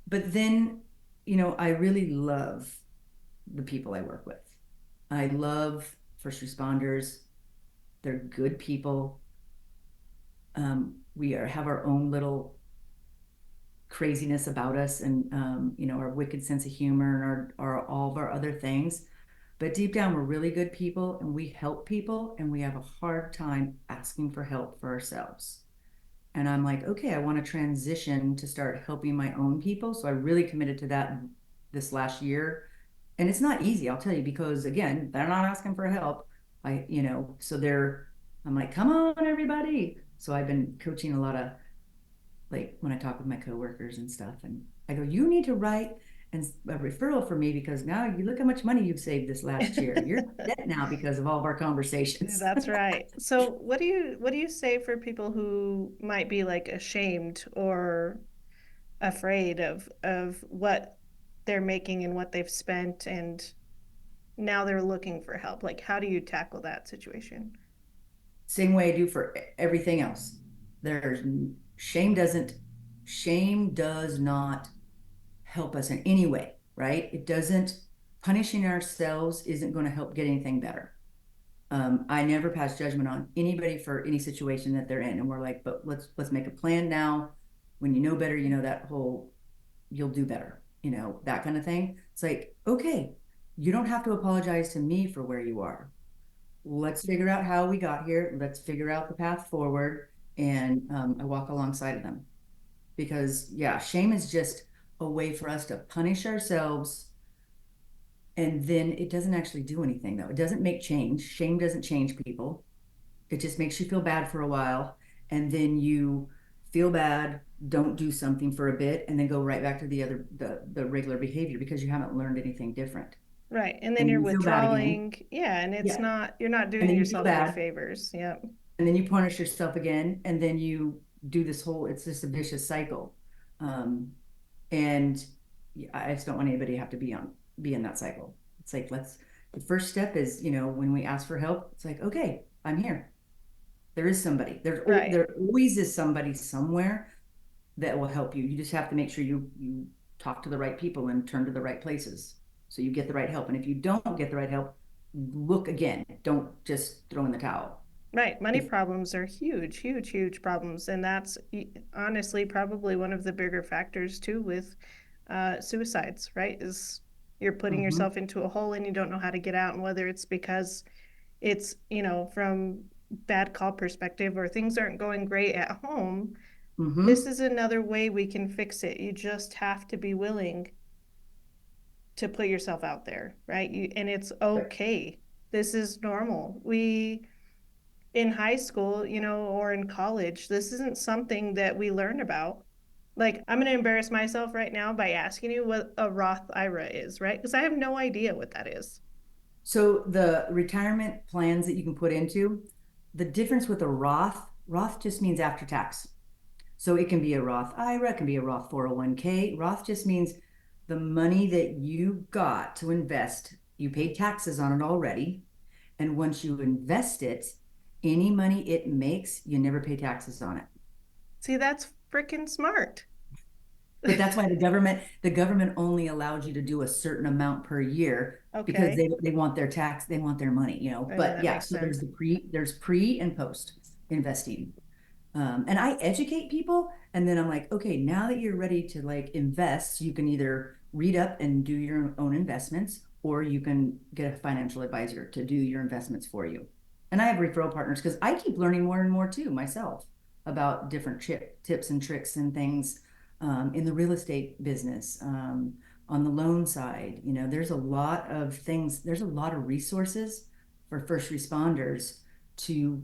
But then, I really love the people I work with. I love first responders. They're good people. We have our own little craziness about us and our wicked sense of humor and our all of our other things. But deep down, we're really good people and we help people and we have a hard time asking for help for ourselves. And I'm like, okay, I want to transition to start helping my own people. So I really committed to that this last year. And it's not easy, I'll tell you, because again, they're not asking for help. So I'm like, come on, everybody. So I've been coaching a lot of, like, when I talk with my coworkers and stuff, and I go, you need to write and a referral for me because now you look how much money you've saved this last year. You're in debt now because of all of our conversations. That's right. So what do you say for people who might be like ashamed or afraid of what they're making and what they've spent and now they're looking for help? Like how do you tackle that situation? Same way I do for everything else. There's shame doesn't shame does not help us in any way, right? It doesn't punishing ourselves isn't going to help get anything better. I never pass judgment on anybody for any situation that they're in. And we're like, but let's make a plan now. When you know better, that whole you'll do better, that kind of thing. It's like, okay, you don't have to apologize to me for where you are. Let's figure out how we got here. Let's figure out the path forward. And I walk alongside of them because, yeah, shame is just a way for us to punish ourselves. And then it doesn't actually do anything, though. It doesn't make change. Shame doesn't change people. It just makes you feel bad for a while. And then you feel bad, don't do something for a bit, and then go right back to the regular behavior because you haven't learned anything different. Right. And then And you're you feel bad again. withdrawing. Yeah, and it's Yeah. not you're not And doing then you feel yourself any bad. favors. Yep. And then you punish yourself again. And then you do this whole, it's just a vicious cycle. Um, and I just don't want anybody to have to be in that cycle. It's like, the first step is, when we ask for help, it's like, okay, I'm here. There is somebody. Right. There always is somebody somewhere that will help you. You just have to make sure you talk to the right people and turn to the right places so you get the right help. And if you don't get the right help, look again. Don't just throw in the towel. Right. Money If, problems are huge, huge, huge problems. And that's honestly probably one of the bigger factors too with suicides, right? Is you're putting mm-hmm, yourself into a hole and you don't know how to get out. And whether it's because it's, from bad call perspective or things aren't going great at home, this mm-hmm, is another way we can fix it. You just have to be willing to put yourself out there, right? And it's right. okay. This is normal. We in high school, or in college, this isn't something that we learn about. Like, I'm going to embarrass myself right now by asking you what a Roth IRA is, right? Because I have no idea what that is. So the retirement plans that you can put into, the difference with a Roth just means after tax. So it can be a Roth IRA, it can be a Roth 401k. Roth just means the money that you got to invest, you paid taxes on it already. And once you invest it, any money it makes, you never pay taxes on it. See, that's freaking smart. But that's why the government only allows you to do a certain amount per year because Okay. they want their tax, they want their money. Oh, yeah, But that yeah, makes so there's sense. there's pre and post investing. And I educate people, and then I'm like, okay, now that you're ready to like invest, you can either read up and do your own investments, or you can get a financial advisor to do your investments for you. And I have referral partners because I keep learning more and more too myself about different tips and tricks and things in the real estate business, on the loan side. There's a lot of things, there's a lot of resources for first responders to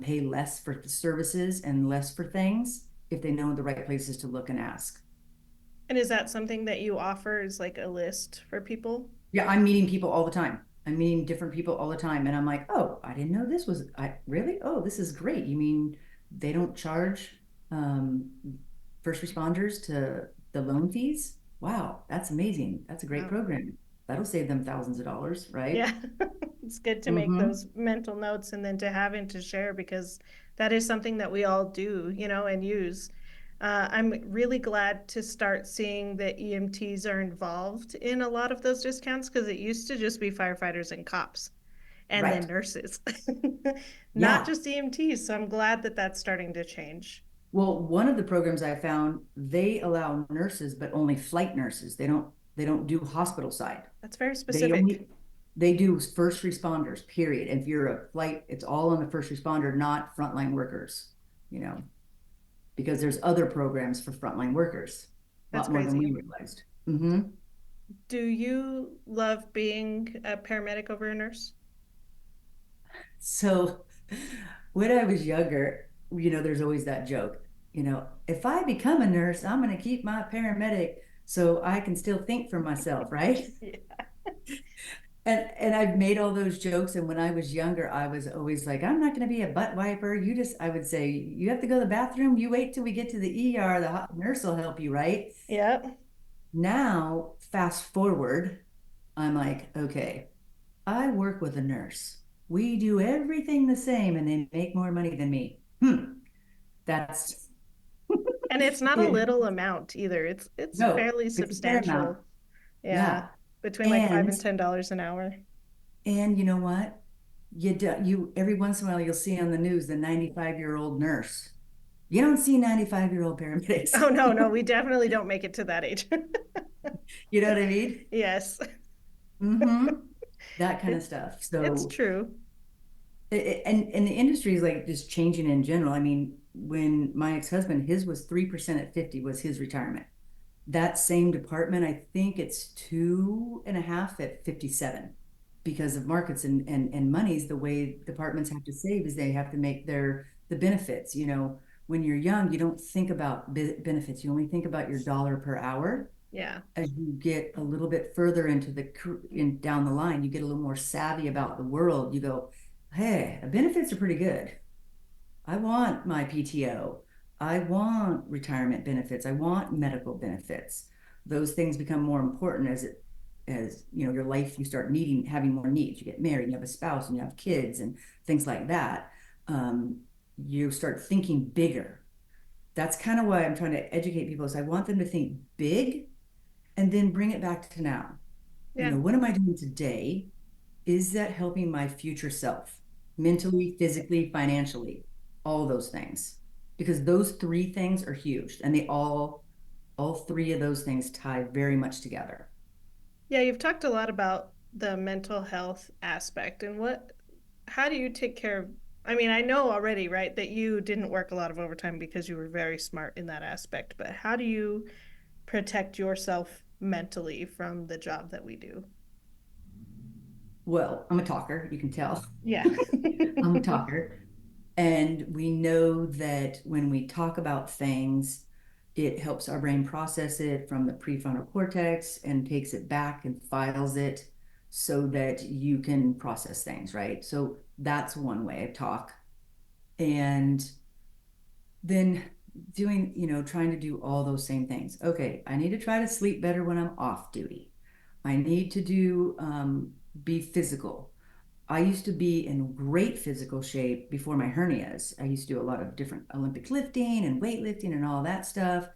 pay less for the services and less for things if they know the right places to look and ask. And is that something that you offer as like a list for people? Yeah, I'm meeting people all the time. I'm meeting different people all the time, and I'm like, oh, I didn't know this was I really. Oh, this is great. You mean they don't charge um, first responders to the loan fees? Wow, that's amazing. That's a great Wow. program. That'll save them thousands of dollars, right? Yeah, it's good to make Mm-hmm. those mental notes and then to have and to share because that is something that we all do, and use. I'm really glad to start seeing that EMTs are involved in a lot of those discounts because it used to just be firefighters and cops and then Right. nurses, not Yeah. just EMTs. So I'm glad that that's starting to change. Well, one of the programs I found, they allow nurses, but only flight nurses. They don't do hospital side. That's very They specific. only they do first responders, period. If you're a flight, it's all on the first responder, not frontline workers, you know, because there's other programs for frontline workers, a That's lot more than we crazy. realized. Hmm. Do you love being a paramedic over a nurse? So when I was younger, there's always that joke, if I become a nurse, I'm going to keep my paramedic so I can still think for myself, right? Yeah. And I've made all those jokes. And when I was younger, I was always like, I'm not going to be a butt wiper. I would say, you have to go to the bathroom. You wait till we get to the ER. The nurse will help you, right? Yep. Now, fast forward, I'm like, okay, I work with a nurse. We do everything the same and they make more money than me. That's And it's not a it. little amount either. It's No, fairly it's a fair amount. substantial. Yeah. Yeah. Between like five And and $10 an hour. you know what? You every once in a while you'll see on the news the 95-year-old nurse. You don't see 95-year-old paramedics. Oh no, no, we definitely don't make it to that age. You know what I mean? Yes. Mm-hmm. That kind of It stuff. it's So, true. and the industry is like just changing in general. I mean, when my ex-husband, his was 3% at 50 was his retirement. That same department, I think it's 2.5 at 57 because of markets and monies. The way departments have to save is they have to make the benefits. When you're young, you don't think about benefits. You only think about your dollar per hour. Yeah. As you get a little bit further into down the line, you get a little more savvy about the world. You go, hey, the benefits are pretty good. I want my PTO. I want retirement benefits. I want medical benefits. Those things become more important as your life, you start having more needs. You get married, you have a spouse, and you have kids and things like that. You start thinking bigger. That's kind of why I'm trying to educate people is I want them to think big and then bring it back to now. Yeah. What am I doing today? Is that helping my future self mentally, physically, financially, all those things? Because those three things are huge and all three of those things tie very much together. Yeah, you've talked a lot about the mental health aspect and how do you take care of, I mean, I know already, right, that you didn't work a lot of overtime because you were very smart in that aspect, but how do you protect yourself mentally from the job that we do? Well, I'm a talker, you can tell. Yeah. I'm a talker. And we know that when we talk about things, it helps our brain process it from the prefrontal cortex and takes it back and files it so that you can process things, right? So that's one way of talk. And then trying to do all those same things. Okay, I need to try to sleep better when I'm off duty. I need to be physical. I used to be in great physical shape before my hernias. I used to do a lot of different Olympic lifting and weightlifting and all that stuff.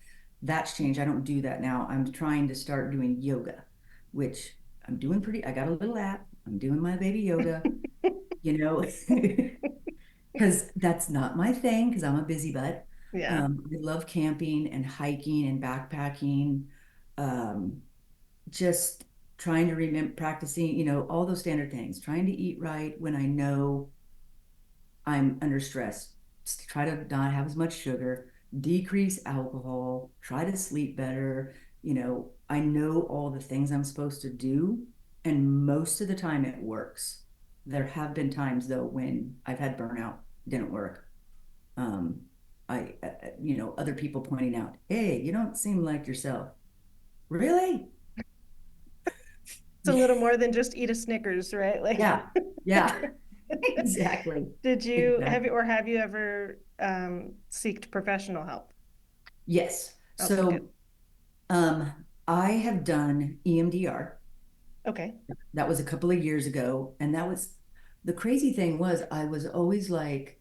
That's changed. I don't do that now. I'm trying to start doing yoga, which I'm doing I got a little app. I'm doing my baby yoga, you know, because that's not my thing because I'm a busy butt. Yeah. I love camping and hiking and backpacking. Um, just trying to remember practicing, all those standard things, trying to eat right when I know I'm under stress, just try to not have as much sugar, decrease alcohol, try to sleep better. I know all the things I'm supposed to do, and most of the time it works. There have been times though when I've had burnout, didn't work. Um, other people pointing out, hey, you don't seem like yourself. Really? It's a little more than just eat a Snickers, right? Like, Yeah, yeah, exactly. did you Exactly. have you ever seeked professional help? Yes. Okay, good. So I have done EMDR. Okay. That was a couple of years ago. And that was the crazy thing was I was always like,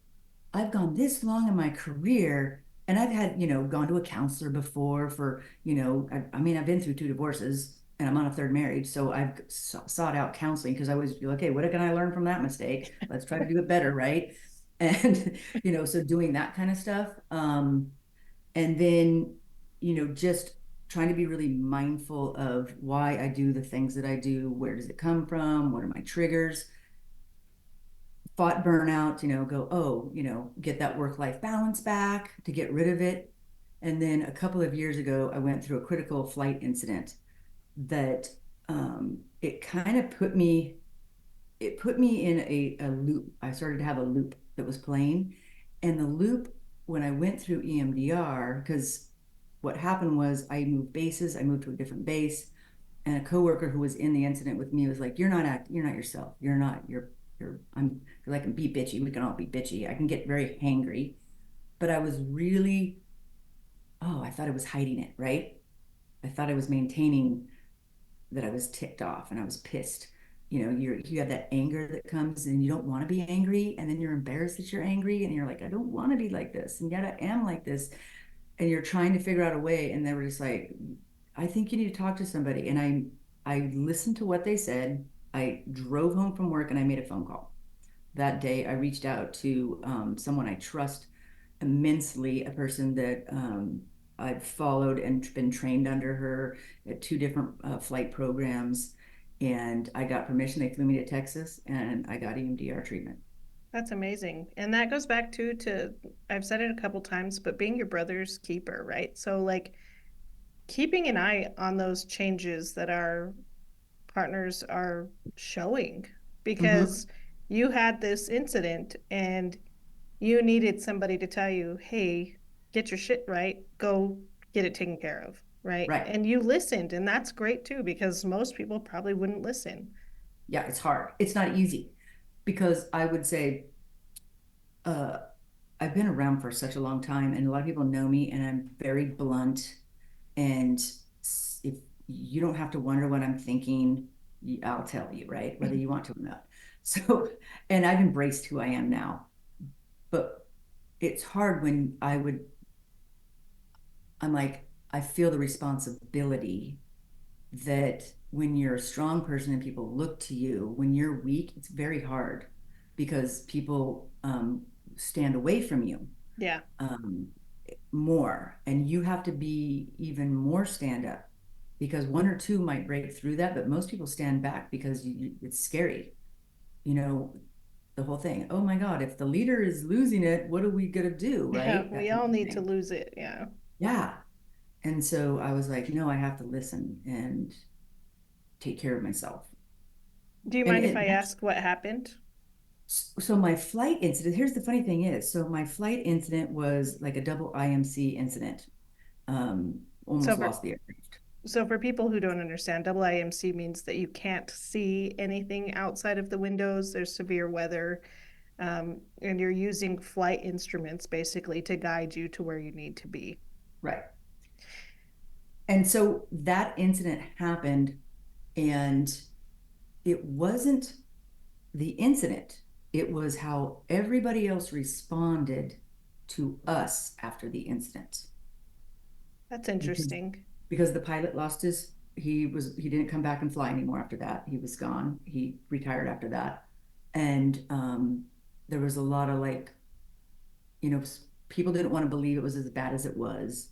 I've gone this long in my career and I've had, gone to a counselor before for, I mean, I've been through two divorces and I'm on a third marriage. So I've sought out counseling because I was like, okay, what can I learn from that mistake? Let's try to do it better, right? And, so doing that kind of stuff. And then, just trying to be really mindful of why I do the things that I do. Where does it come from? What are my triggers? Fought burnout, go, oh, get that work-life balance back to get rid of it. And then a couple of years ago, I went through a critical flight incident that it kind of put me in a loop. I started to have a loop that was playing. And the loop, when I went through EMDR, because what happened was I moved bases, I moved to a different base, and a coworker who was in the incident with me was like, you're not yourself. Because I can be bitchy. We can all be bitchy. I can get very hangry. But I was really, I thought I was hiding it, right? I thought I was maintaining that I was ticked off and I was pissed. You have that anger that comes and you don't want to be angry, and then you're embarrassed that you're angry, and you're like, I don't want to be like this, and yet I am like this. And you're trying to figure out a way, and they were just like, I think you need to talk to somebody. And I listened to what they said. I drove home from work and I made a phone call. That day, I reached out to someone I trust immensely, a person that I've followed and been trained under her at two different flight programs. And I got permission. They flew me to Texas and I got EMDR treatment. That's amazing. And that goes back to I've said it a couple times, but being your brother's keeper, right? So like keeping an eye on those changes that our partners are showing, Mm-hmm. because you had this incident and you needed somebody to tell you, hey, get your shit right, go get it taken care of, right? Right. And you listened, and that's great too, because most people probably wouldn't listen. Yeah, it's hard. It's not easy because I would say uh, I've been around for such a long time, and a lot of people know me, and I'm very blunt. And if you don't have to wonder what I'm thinking, I'll tell you, right? Whether you want to or not. So, and I've embraced who I am now. But it's hard when I'm like, I feel the responsibility that when you're a strong person and people look to you, when you're weak, it's very hard because people stand away from you Yeah. um, more, and you have to be even more stand up because one or two might break through that, but most people stand back because it's scary. You know, the whole thing. Oh my God, if the leader is losing it, what are we gonna do, Yeah, right? we That kind all of need to thing. lose it. Yeah. Yeah. And so I was like, no, I have to listen and take care of myself. Do you And mind if I it that's ask what happened? so my flight incident, here's the funny thing is, so my flight incident was like a double IMC incident. So Almost for lost the aircraft. so for people who don't understand, double IMC means that you can't see anything outside of the windows. There's severe weather, and you're using flight instruments basically to guide you to where you need to be. Right. And so that incident happened, and it wasn't the incident, it was how everybody else responded to us after the incident. That's Because interesting. the pilot lost he didn't come back and fly anymore after that. He was gone. He retired after that. And there was a lot of like, people didn't want to believe it was as bad as it was,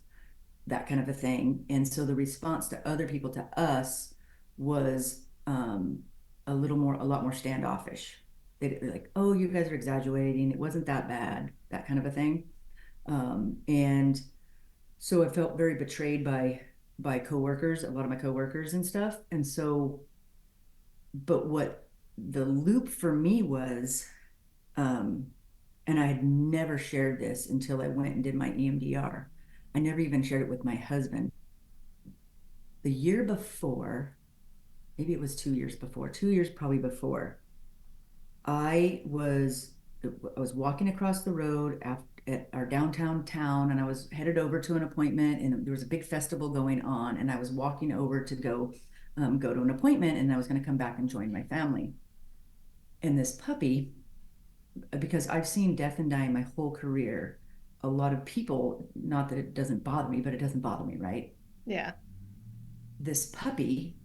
that kind of a thing. And so the response to other people, to us, was a lot more standoffish. They're like, oh, you guys are exaggerating. It wasn't that bad, that kind of a thing. And so I felt very betrayed by coworkers, a lot of my coworkers and stuff. And so, but what the loop for me was, um, and I had never shared this until I went and did my EMDR. I never even shared it with my husband. The year before, maybe it was 2 years before, 2 years probably before, I was I was walking across the road at our downtown town, and I was headed over to an appointment, and there was a big festival going on, and I was walking over to go to an appointment, and I was going to come back and join my family. And this puppy, because I've seen death and dying my whole career, a lot of people, not that it doesn't bother me, but it doesn't bother me, right? Yeah. This puppy,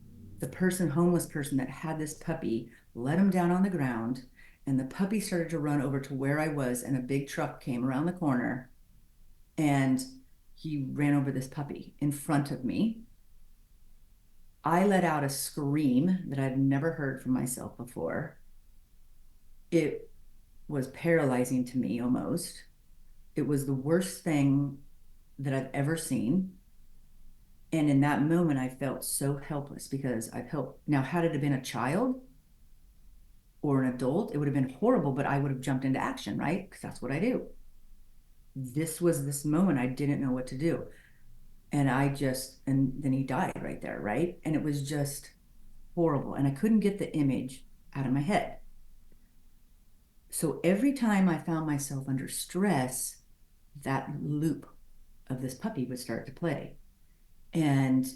the homeless person that had this puppy, let him down on the ground, and the puppy started to run over to where I was, and a big truck came around the corner, and he ran over this puppy in front of me. I let out a scream that I've never heard from myself before. It was paralyzing to me almost. It was the worst thing that I've ever seen. And in that moment, I felt so helpless because I felt now, had it been a child or an adult, it would have been horrible, but I would have jumped into action, right? Because that's what I do. This was this moment I didn't know what to do. And and then he died right there, right? And it was just horrible. And I couldn't get the image out of my head. So every time I found myself under stress, that loop of this puppy would start to play. And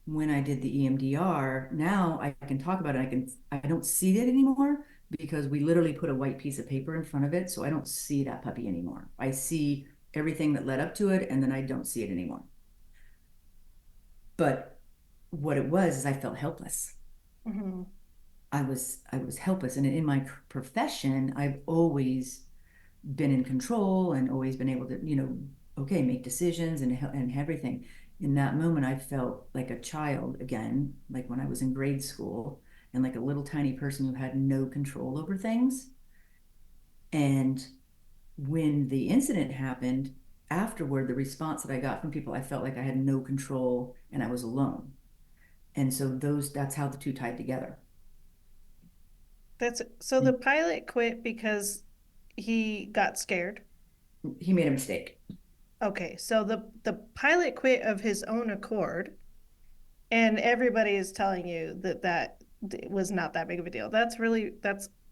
when I did the EMDR, now I can talk about it. I don't see it anymore because we literally put a white piece of paper in front of it. So I don't see that puppy anymore. I see everything that led up to it, and then I don't see it anymore. But what it was is I felt helpless. Mm-hmm. I was helpless. And in my profession, I've always been in control and always been able to, okay, make decisions and everything. In that moment, I felt like a child again, like when I was in grade school, and like a little tiny person who had no control over things. And when the incident happened, afterward, the response that I got from people, I felt like I had no control and I was alone. And so that's how the two tied together. That's so the pilot quit because he got scared. He made a mistake. Okay, so the pilot quit of his own accord, and everybody is telling you that was not that big of a deal. That's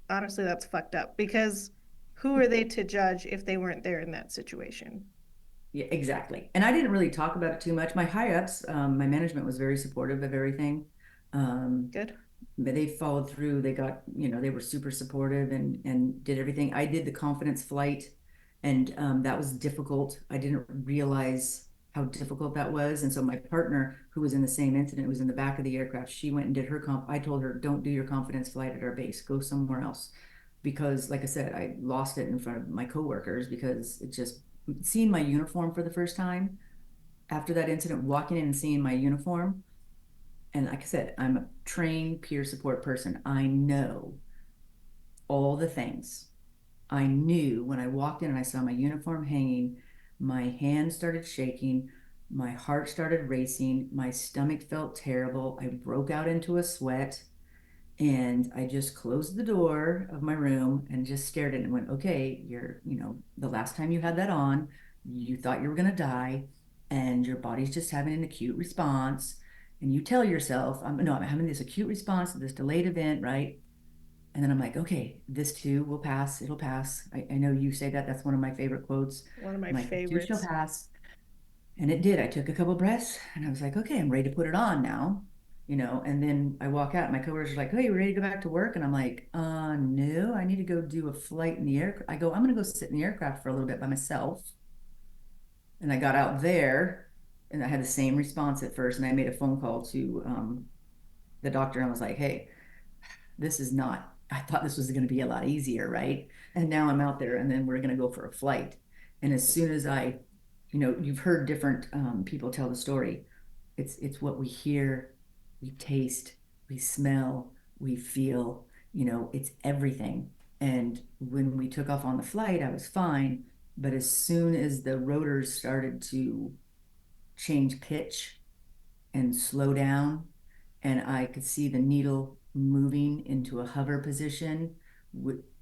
honestly that's fucked up because who are they to judge if they weren't there in that situation? Yeah, exactly. And I didn't really talk about it too much. My high ups, my management was very supportive of everything. Um, Good. but they followed through. They got, they were super supportive and did everything. I did the confidence flight, and that was difficult. I didn't realize how difficult that was. And so my partner, who was in the same incident, was in the back of the aircraft. She went and did her I told her, don't do your confidence flight at our base. Go somewhere else. Because, like I said, I lost it in front of my coworkers because it just seeing my uniform for the first time after that incident, walking in and seeing my uniform. And like I said, I'm a trained peer support person. I know all the things. I knew when I walked in and I saw my uniform hanging, my hands started shaking, my heart started racing, my stomach felt terrible. I broke out into a sweat. And I just closed the door of my room and just stared at it and went, okay, the last time you had that on, you thought you were going to die, and your body's just having an acute response. And you tell yourself, no, I'm having this acute response to this delayed event, right? And then I'm like, okay, this too will pass. It'll pass. I know you say that. That's one of my favorite quotes. One of my I'm like, this too shall favorites. pass. And it did. I took a couple breaths and I was like, okay, I'm ready to put it on now, and then I walk out. My coworkers are like, hey, you ready to go back to work? And I'm like, no, I need to go do a flight in the air. I'm going to go sit in the aircraft for a little bit by myself. And I got out there and I had the same response at first. And I made a phone call to the doctor and I was like, hey, this is not, I thought this was going to be a lot easier, right? And now I'm out there and then we're going to go for a flight. And as soon as you've heard different people tell the story. It's what we hear, we taste, we smell, we feel, it's everything. And when we took off on the flight, I was fine. But as soon as the rotors started to change pitch and slow down, and I could see the needle moving into a hover position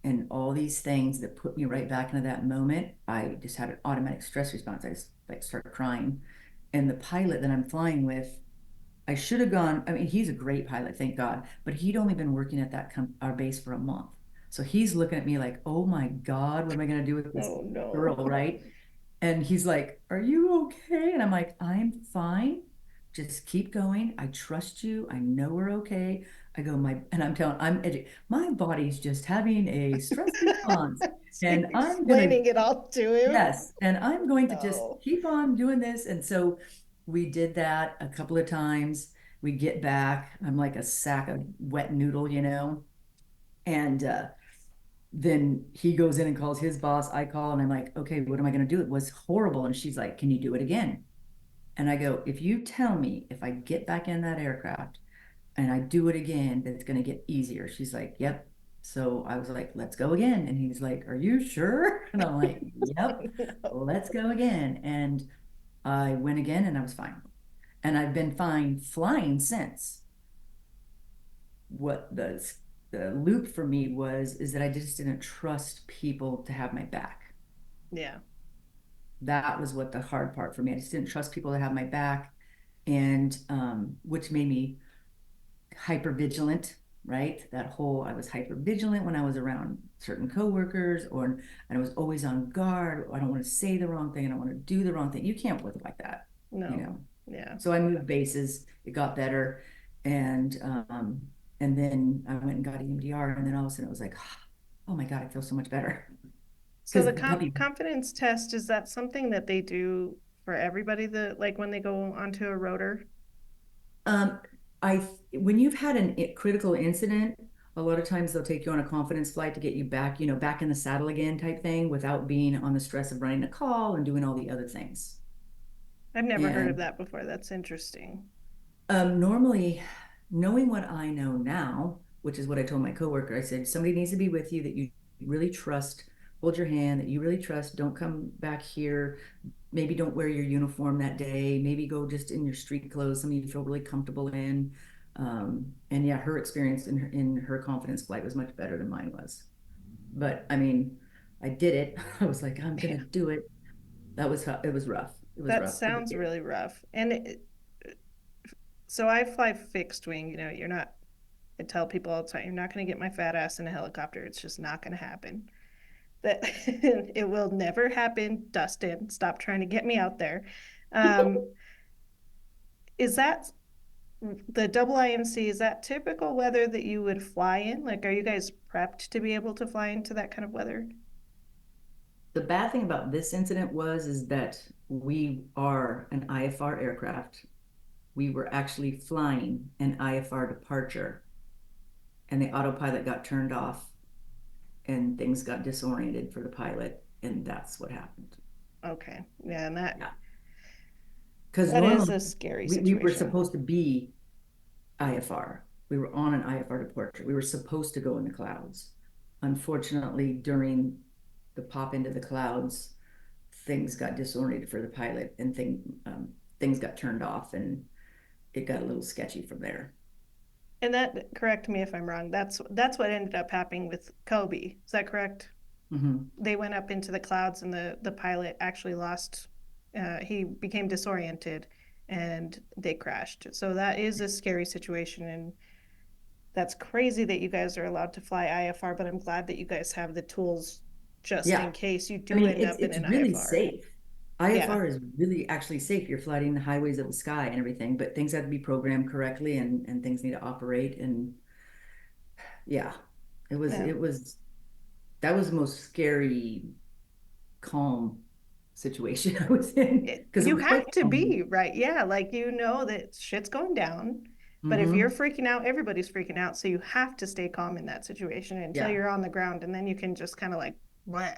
and all these things that put me right back into that moment, I just had an automatic stress response. I just like started crying. And the pilot that I'm flying with, I should have gone. I mean, he's a great pilot, thank God, but he'd only been working at our base for a month. So he's looking at me like, oh my God, what am I going to do with this Oh no. girl, right? And he's like, are you okay? And I'm like, I'm fine. Just keep going. I trust you. I know we're okay. And I'm telling, my body's just having a stress response. So you're And explaining it all to him. yes, and I'm going to just No. keep on doing this. And so we did that a couple of times. We get back. I'm like a sack of wet noodle, and then he goes in and calls his boss. I call and I'm like, okay, what am I going to do? It was horrible. And she's like, can you do it again? And I go, if you tell me if I get back in that aircraft and I do it again, that it's going to get easier. She's like, yep. So I was like, let's go again. And he's like, are you sure? And I'm like, yep, No. let's go again. And I went again and I was fine. And I've been fine flying since. What the loop for me was is that I just didn't trust people to have my back. Yeah. That was what the hard part for me. I just didn't trust people to have my back, and which made me hyper vigilant. Right, that whole I was hyper vigilant when I was around certain coworkers, or and I was always on guard. I don't want to say the wrong thing. I don't want to do the wrong thing. You can't work like that, you No. know. Yeah. So I moved bases. It got better, and um, and then I went and got EMDR, and then all of a sudden it was like, oh my God, I feel so much better So because the the puppy. confidence test, is that something that they do for everybody that like when they go onto a rotor? Um, I when you've had a critical incident, a lot of times they'll take you on a confidence flight to get you back, back in the saddle again type thing without being on the stress of running a call and doing all the other things. I've never heard of And that before. That's interesting. normally, knowing what I know now, which is what I told my coworker, I said, somebody needs to be with you that you really trust, hold your hand, that you really trust. Don't come back here. Maybe don't wear your uniform that day. Maybe go just in your street clothes, something you feel really comfortable in. And yeah, her experience in her confidence flight was much better than mine was. But I mean, I did it. I was like, I'm gonna do it. It was rough. It was That rough. sounds really rough. And so I fly fixed wing, you're not, I tell people all the time, you're not going to get my fat ass in a helicopter. It's just not going to happen. That it will never happen. Dustin, stop trying to get me out there. Um, is that the double IMC? Is that typical weather that you would fly in? Like, are you guys prepped to be able to fly into that kind of weather? The bad thing about this incident is that we are an IFR aircraft. We were actually flying an IFR departure, and the autopilot got turned off, and things got disoriented for the pilot, and that's what happened. Okay, yeah, and that Yeah, because that is normally a scary we were situation. supposed to be IFR. We were on an IFR departure. We were supposed to go in the clouds. Unfortunately, during the pop into the clouds, things got disoriented for the pilot, and things got turned off, and it got a little sketchy from there. And that, correct me if I'm wrong. That's what ended up happening with Kobe. Is that correct? Mm-hmm. They went up into the clouds, and the pilot actually lost. He became disoriented, and they crashed. So that is a scary situation, and that's crazy that you guys are allowed to fly IFR. But I'm glad that you guys have the tools just Yeah, in case you I do mean end it's up in it's an really IFR. safe. Yeah, IFR is really actually safe. You're flying the highways of the sky and everything, but things have to be programmed correctly, and things need to operate. And yeah, it was yeah. it was that was the most scary, calm situation I was in because it You was quite have to calm. be, right? Yeah, like that shit's going down. But if you're Mm-hmm. freaking out, everybody's freaking out. So you have to stay calm in that situation until Yeah. you're on the ground, and then you can just kind of like, bleh,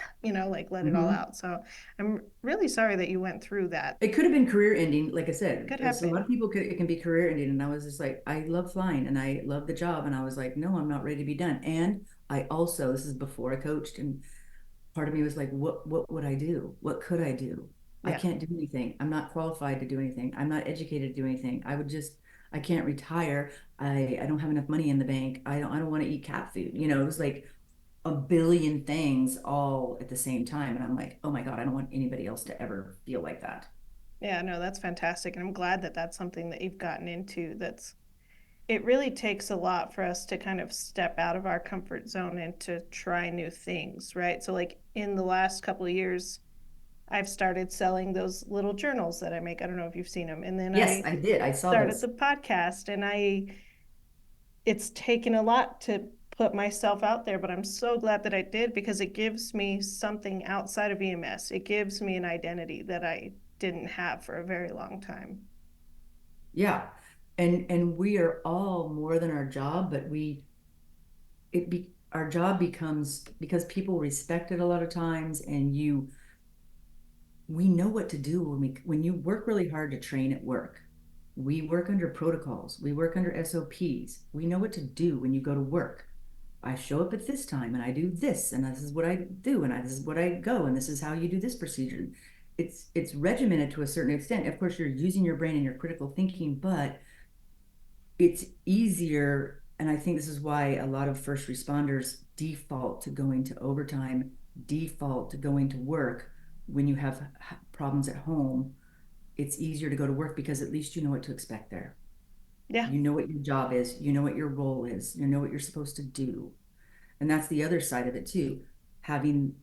like let it all Mm-hmm. out. So I'm really sorry that you went through that. It could have been career ending, like I It said. could So a lot happen. of people it can be career ending, and I was just like, I love flying and I love the job, and I was like, no, I'm not ready to be done. And I also, this is before I coached, and part of me was like, what would I do? What could I do? I Yeah. can't do anything. I'm not qualified to do anything. I'm not educated to do anything. I can't retire. I don't have enough money in the bank. I don't want to eat cat food. It was like a billion things all at the same time. And I'm like, oh my God, I don't want anybody else to ever feel like that. Yeah, no, that's fantastic. And I'm glad that that's something that you've gotten into. It really takes a lot for us to kind of step out of our comfort zone and to try new things, right? So, like in the last couple of years, I've started selling those little journals that I make. I don't know if you've seen them. And then Yes, I I did. I saw started those. the podcast, and it's taken a lot to put myself out there, but I'm so glad that I did because it gives me something outside of EMS. It gives me an identity that I didn't have for a very long time. Yeah. And we are all more than our job, but it be our job becomes, because people respect it a lot of times, and we know what to do when you work really hard to train at work. We work under protocols, we work under SOPs. We know what to do when you go to work. I show up at this time and I do this, and this is what I do, and this is what I go, and this is how you do this procedure. It's regimented to a certain extent. Of course, you're using your brain and your critical thinking, but it's easier. And I think this is why a lot of first responders default to going to overtime, default to going to work when you have problems at home. It's easier to go to work because at least you know what to expect there. Yeah. You know what your job is, you know what your role is, you know what you're supposed to do. And that's the other side of it too, having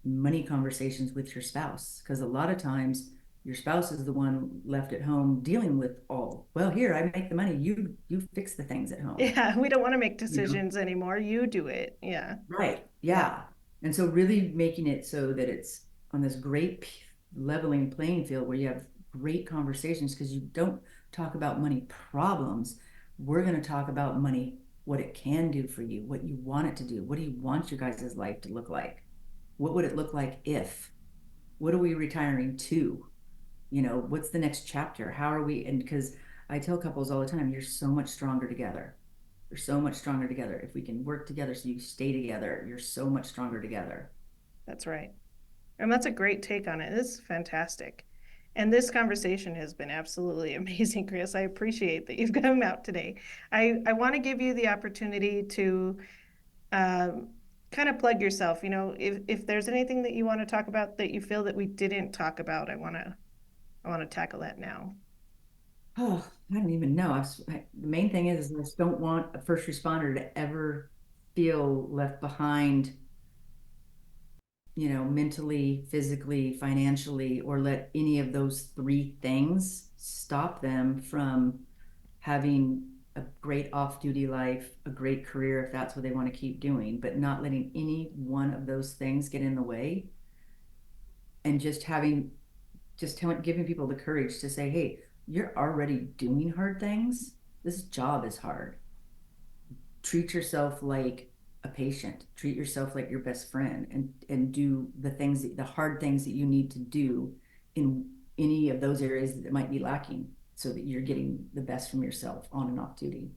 money conversations with your spouse. Because a lot of times your spouse is the one left at home dealing with all, well, here, I make the money, you fix the things at home, Yeah. We don't want to make you know? decisions anymore. You do it. Yeah. Right. Yeah. Yeah. And so really making it so that it's on this great leveling playing field where you have great conversations, because you don't talk about money problems. We're going to talk about money, what it can do for you, what you want it to do. What do you want your guys' life to look like? What would it look like if? What are we retiring to? What's the next chapter? How are we? And because I tell couples all the time, you're so much stronger together. You're so much stronger together. If we can work together so you stay together, you're so much stronger together. That's right. And that's a great take on it. This is fantastic. And this conversation has been absolutely amazing, Chris. I appreciate that you've come out today. I want to give you the opportunity to um, kind of plug yourself. If there's anything that you want to talk about that you feel that we didn't talk about, I want to tackle that now. Oh, I don't even know. The main thing is I just don't want a first responder to ever feel left behind, mentally, physically, financially, or let any of those three things stop them from having a great off-duty life, a great career if that's what they want to keep doing, but not letting any one of those things get in the way, and giving people the courage to say, hey, you're already doing hard things. This job is hard. Treat yourself like a patient. Treat yourself like your best friend, and do the hard things that you need to do in any of those areas that might be lacking, so that you're getting the best from yourself on and off duty.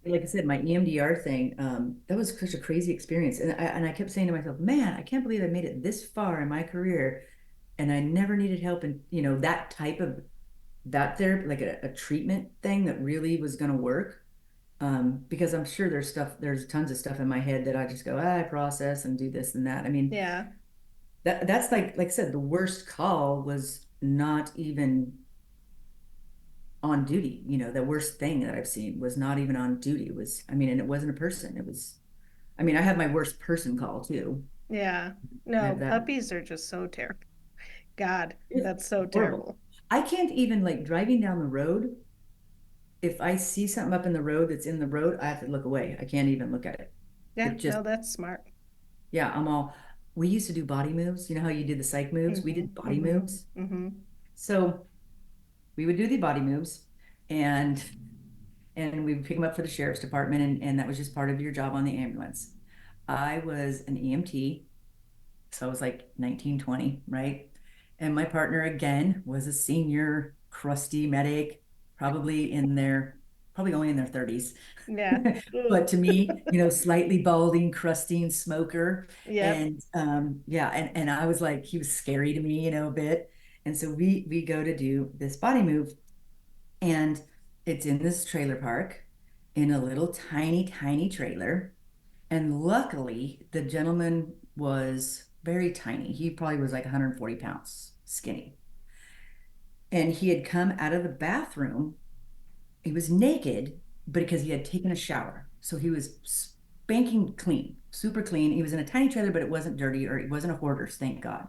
Like I said, my EMDR thing, that was such a crazy experience. And I kept saying to myself, man, I can't believe I made it this far in my career and I never needed help. And, that type of that therapy, like a treatment thing that really was going to work. Because I'm sure there's tons of stuff in my head that I just go, I process and do this and that. I mean, Yeah. that's like I said, the worst call was not even on duty. The worst thing that I've seen was not even on duty. It was, I mean, and it wasn't a person. It was, I mean, I have my worst person call too. Yeah. I No, have that. puppies are just so terrible. God, It's that's so horrible. terrible. I can't even, like, driving down the road. If I see something up in the road that's in the road, I have to look away. I can't even look at it. Yeah, It just, no, that's smart. yeah, we used to do body moves. You know how you did the psych moves? We Mm-hmm. did body Mm-hmm. moves. Mm-hmm. So we would do the body moves, and we would pick them up for the sheriff's department, and that was just part of your job on the ambulance. I was an EMT, so I was like 19, 20, right? And my partner again was a senior crusty medic, probably only in their 30s. Yeah. But Ugh. to me, slightly balding, crusting smoker. Yep. And yeah, and I was like, he was scary to me, a bit. And so we go to do this body move, and it's in this trailer park in a little tiny, tiny trailer. And luckily, the gentleman was very tiny. He probably was like 140 pounds, skinny. And he had come out of the bathroom. He was naked, but because he had taken a shower. So he was spanking clean, super clean. He was in a tiny trailer, but it wasn't dirty, or it wasn't a hoarder's, thank God.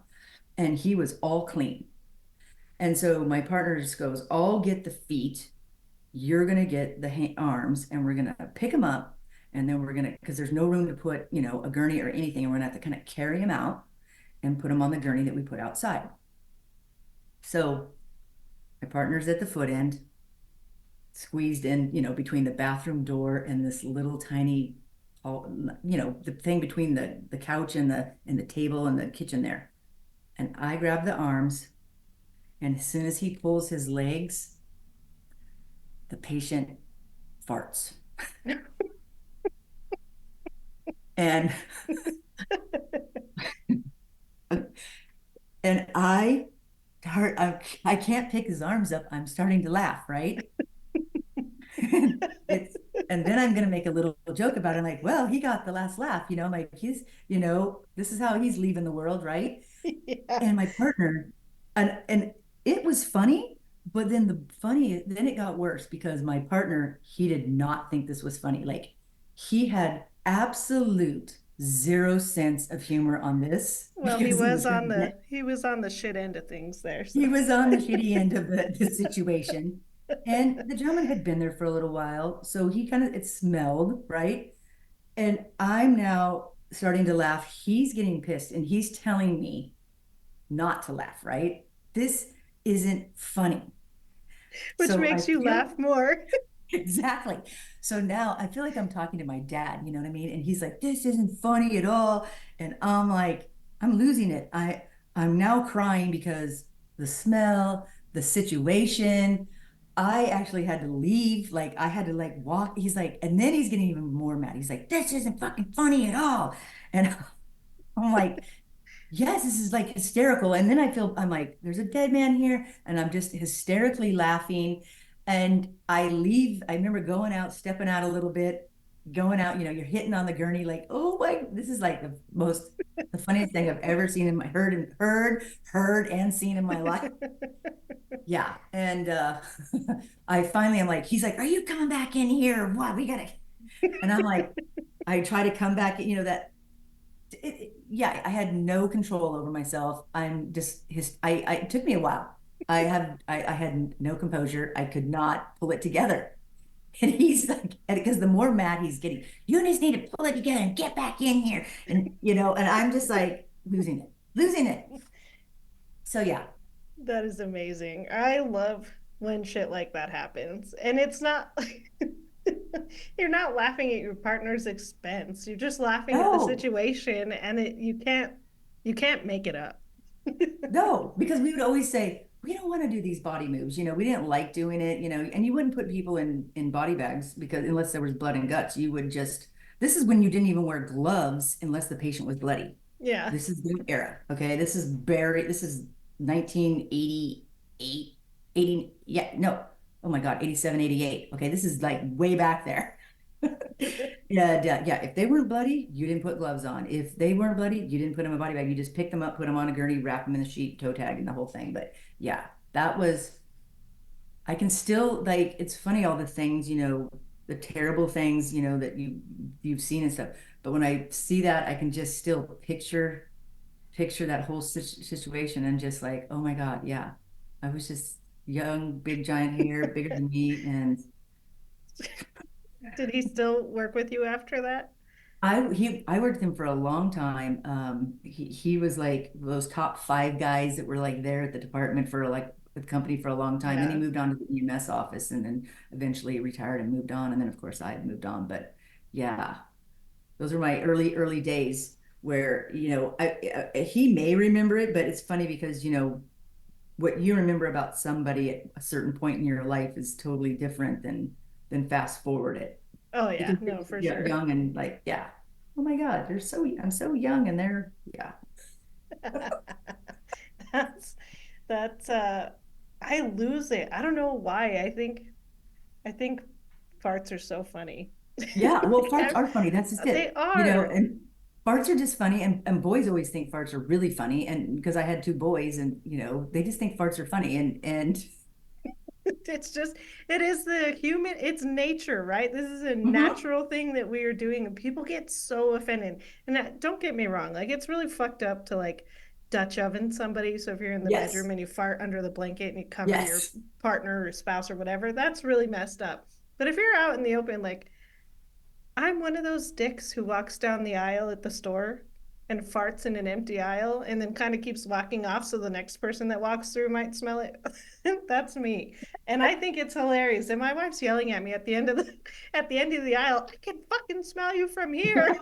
And he was all clean. And so my partner just goes, I'll get the feet. You're going to get the arms, and we're going to pick him up. And then we're going to, because there's no room to put, a gurney or anything. And we're going to have to kind of carry him out and put him on the gurney that we put outside. So my partner's at the foot end, squeezed in, between the bathroom door and this little tiny the thing between the couch and the table and the kitchen there. And I grab the arms, and as soon as he pulls his legs, the patient farts. And and I can't pick his arms up. I'm starting to laugh, right? it's and then I'm gonna make a little joke about it. I'm like, well, he got the last laugh, like this is how he's leaving the world, right? Yeah. And my partner, and it was funny, but then it got worse because my partner, he did not think this was funny. Like he had absolute zero sense of humor on this Well, because he was on the shit end of things there, so. he was on the shitty end of the situation. And the gentleman had been there for a little while, so it smelled, right? And I'm now starting to laugh. He's getting pissed and he's telling me not to laugh, right? This isn't funny. Which So I makes you feel laugh more. exactly. So now I feel like I'm talking to my dad, you know what I mean? And he's like, this isn't funny at all. And I'm like, I'm losing it. I'm now crying because the smell, the situation. I actually had to leave. Like I had to like walk. He's like, and then he's getting even more mad. He's like, this isn't fucking funny at all. And I'm like, yes, this is like hysterical. And then I'm like, there's a dead man here. And I'm just hysterically laughing. And I leave. I remember going out, stepping out a little bit, going out, you're hitting on the gurney, like, oh my, this is like the funniest thing I've ever seen in my heard and seen in my life. Yeah. And I'm like, he's like, are you coming back in here? What? We gotta. And I'm like, I try to come back, yeah, I had no control over myself. I'm just it took me a while. I had no composure. I could not pull it together. And he's like, because the more mad he's getting, you just need to pull it together and get back in here. And I'm just like losing it. So yeah. That is amazing. I love when shit like that happens. And it's not like you're not laughing at your partner's expense. You're just laughing at the No, situation and you can't make it up. no, because we would always say, we don't want to do these body moves. We didn't like doing it, and you wouldn't put people in body bags because unless there was blood and guts, you would just, this is when you didn't even wear gloves unless the patient was bloody. Yeah. This is the era. Okay. This is 1988, 80. Yeah. No. Oh my God. 87, 88. Okay. This is like way back there. Yeah, yeah. If they weren't bloody, you didn't put gloves on. If they weren't bloody, you didn't put them in a body bag. You just picked them up, put them on a gurney, wrap them in the sheet, toe tag, and the whole thing. But yeah, that was. I can still like. It's funny all the things, the terrible things, that you've seen and stuff. But when I see that, I can just still picture that whole situation and just like, oh my God, yeah, I was just young, big giant hair, bigger than me, and Did he still work with you after that? I worked with him for a long time. He was like those top five guys that were like there at the department for like the company for a long time. Then he Yeah. moved on to the EMS office and then eventually retired and moved on. And then of course I had moved on. But yeah, those are my early days where he may remember it, but it's funny because what you remember about somebody at a certain point in your life is totally different than fast forward it Oh because yeah, no, for you're sure. young and like, yeah, oh my God, I'm so young and they're, yeah. That's that's I lose it. I don't know why. I think farts are so funny. Yeah. Well, Like, farts are funny. That's just they it. are. And farts are just funny. And boys always think farts are really funny. And because I had two boys and, they just think farts are funny. And It's just, it is it's nature, right? This is a Mhm. natural thing that we are doing, and people get so offended. And don't get me wrong, like, it's really fucked up to like Dutch oven somebody. So if you're in the bedroom Yes, and you fart under the blanket and you cover your yes. partner or spouse or whatever, that's really messed up. But if you're out in the open, like, I'm one of those dicks who walks down the aisle at the store and farts in an empty aisle and then kind of keeps walking off so the next person that walks through might smell it. That's me. And I think it's hilarious. And my wife's yelling at me at the end of the aisle, I can fucking smell you from here.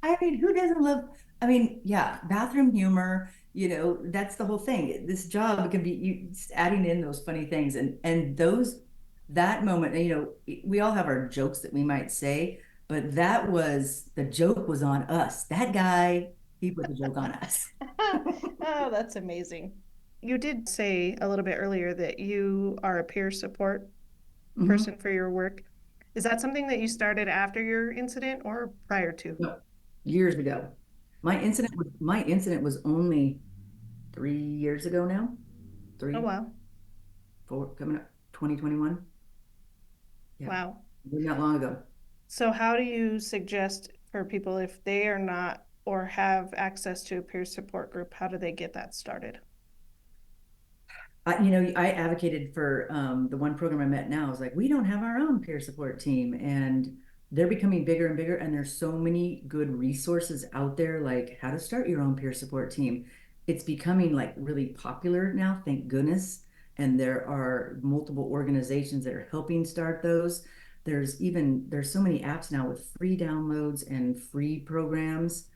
I mean, who doesn't love? I mean, yeah, bathroom humor, that's the whole thing. This job can be you just adding in those funny things and those that moment, we all have our jokes that we might say, but the joke was on us. That guy, he put the joke on us. Oh, that's amazing. You did say a little bit earlier that you are a peer support Mhm. person for your work. Is that something that you started after your incident or prior to? No, years ago. My incident was only 3 years ago now. Oh, Three, wow. four, coming up 2021. Yeah, Wow. wasn't that long ago. So, how do you suggest for people if they are not or have access to a peer support group, how do they get that started? I advocated for the one program I'm at now. I was like, we don't have our own peer support team, and they're becoming bigger and bigger. And there's so many good resources out there, like how to start your own peer support team. It's becoming like really popular now, thank goodness. And there are multiple organizations that are helping start those. There's so many apps now with free downloads and free programs.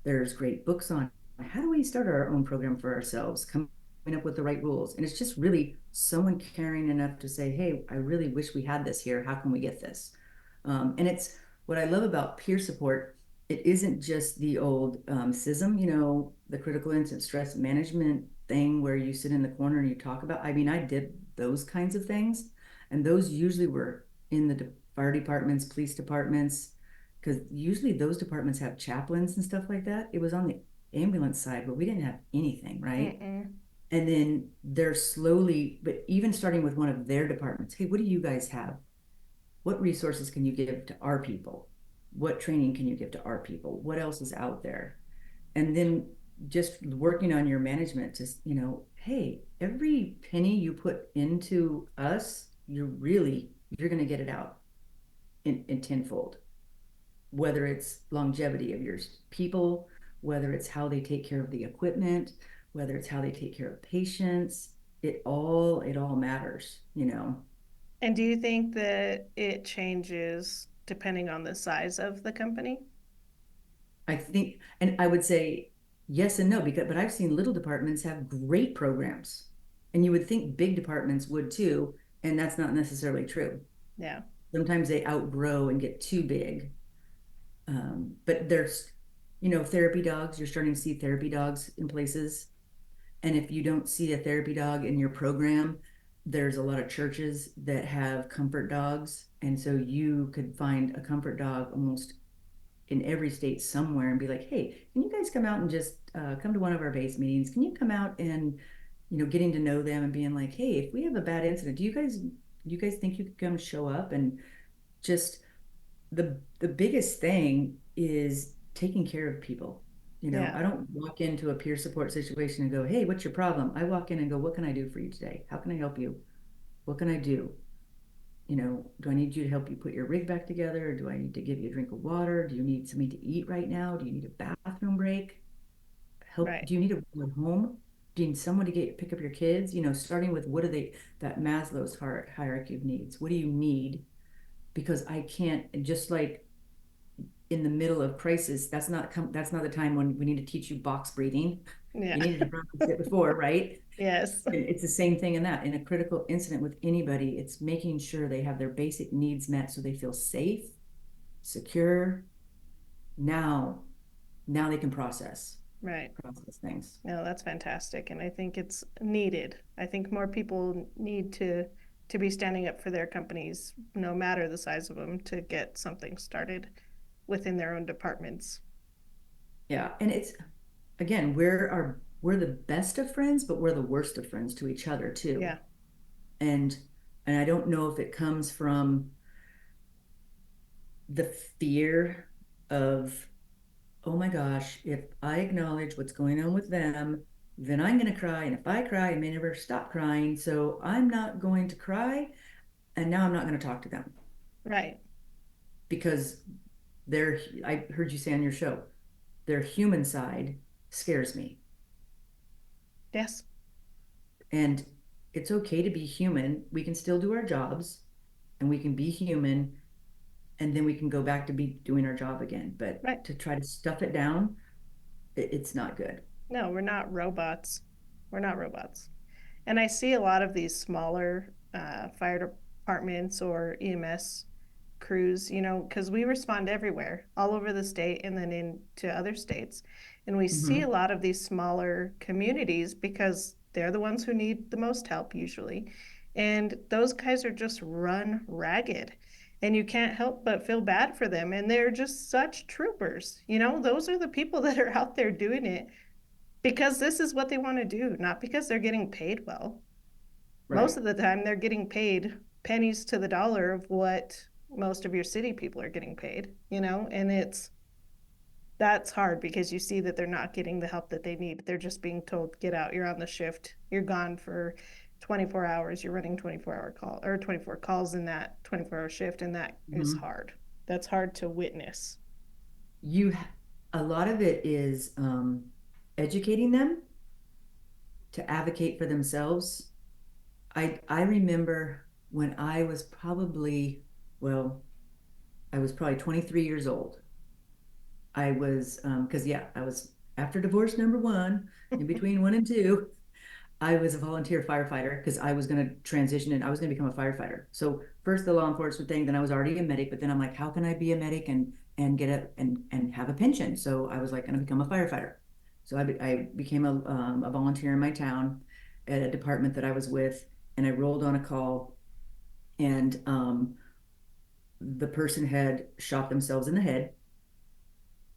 There's great books on how do we start our own program for ourselves, coming up with the right rules. And it's just really someone caring enough to say, hey, I really wish we had this here. How can we get this? And it's what I love about peer support. It isn't just the old SISM, the critical incident stress management thing where you sit in the corner and you talk about. I mean, I did those kinds of things, and those usually were in the fire departments, police departments, because usually those departments have chaplains and stuff like that. It was on the ambulance side, but we didn't have anything, right? Mm-mm. And then they're slowly, but even starting with one of their departments, hey, what do you guys have? What resources can you give to our people? What training can you give to our people? What else is out there? And then just working on your management, just, hey, every penny you put into us, you're going to get it out in tenfold, whether it's longevity of your people, whether it's how they take care of the equipment, whether it's how they take care of patients, it all matters. And do you think that it changes depending on the size of the company? I think, and I would say yes and no, but I've seen little departments have great programs. And you would think big departments would too, and that's not necessarily true. Yeah, Sometimes they outgrow and get too big. But therapy dogs, you're starting to see therapy dogs in places. And if you don't see a therapy dog in your program, there's a lot of churches that have comfort dogs. And so you could find a comfort dog almost in every state somewhere and be like, hey, can you guys come out and just come to one of our base meetings? Can you come out and, getting to know them and being like, hey, if we have a bad incident, do you guys think you could come show up? And just the biggest thing is taking care of people. yeah, I don't walk into a peer support situation and go, hey, what's your problem? I walk in and go, what can I do for you today? How can I help you? What can I do? Do I need you to help you put your rig back together? Or do I need to give you a drink of water? Do you need something to eat right now? Do you need a bathroom break? right. Do you need a ride home? Do you need someone to pick up your kids? Starting with what are that Maslow's hierarchy of needs? What do you need? Because I can't, just like in the middle of crisis, that's not the time when we need to teach you box breathing. Yeah, You needed to practice it before, right? yes, It's the same thing in a critical incident with anybody. It's making sure they have their basic needs met so they feel safe, secure. Now, now they can right. process things. No, that's fantastic. And I think it's needed. I think more people need to be standing up for their companies, no matter the size of them, to get something started within their own departments. Yeah, and it's again, we're the best of friends, but we're the worst of friends to each other too. Yeah, And and I don't know if it comes from the fear of, oh my gosh, if I acknowledge what's going on with them, then I'm going to cry. And if I cry, I may never stop crying. So I'm not going to cry. And now I'm not going to talk to them right. because Their, I heard you say on your show, their human side scares me. Yes. And it's okay to be human. We can still do our jobs and we can be human and then we can go back to be doing our job again. But Right. to try to stuff it down, it's not good. No, we're not robots. We're not robots. And I see a lot of these smaller fire departments or EMS crews, because we respond everywhere, all over the state and then into other states. And we see a Hmm. lot of these smaller communities because they're the ones who need the most help usually. And those guys are just run ragged. And you can't help but feel bad for them. And they're just such troopers. Those are the people that are out there doing it because this is what they want to do, not because they're getting paid well. Most Right. of the time, they're getting paid pennies to the dollar of what most of your city people are getting paid, and that's hard because you see that they're not getting the help that they need. They're just being told, get out, you're on the shift, you're gone for 24 hours, you're running 24-hour call or 24 calls in that 24-hour shift, and that is Hmm. hard. That's hard to witness. You, a lot of it is educating them to advocate for themselves. I remember when I was probably, well, I was probably 23 years old. I was, because yeah, I was after divorce number one, in between one and two, I was a volunteer firefighter because I was going to transition and I was going to become a firefighter. So first the law enforcement thing, then I was already a medic, but then I'm like, how can I be a medic and get a and have a pension? So I was like going to become a firefighter. So I became a volunteer in my town at a department that I was with, and I rolled on a call, and the person had shot themselves in the head,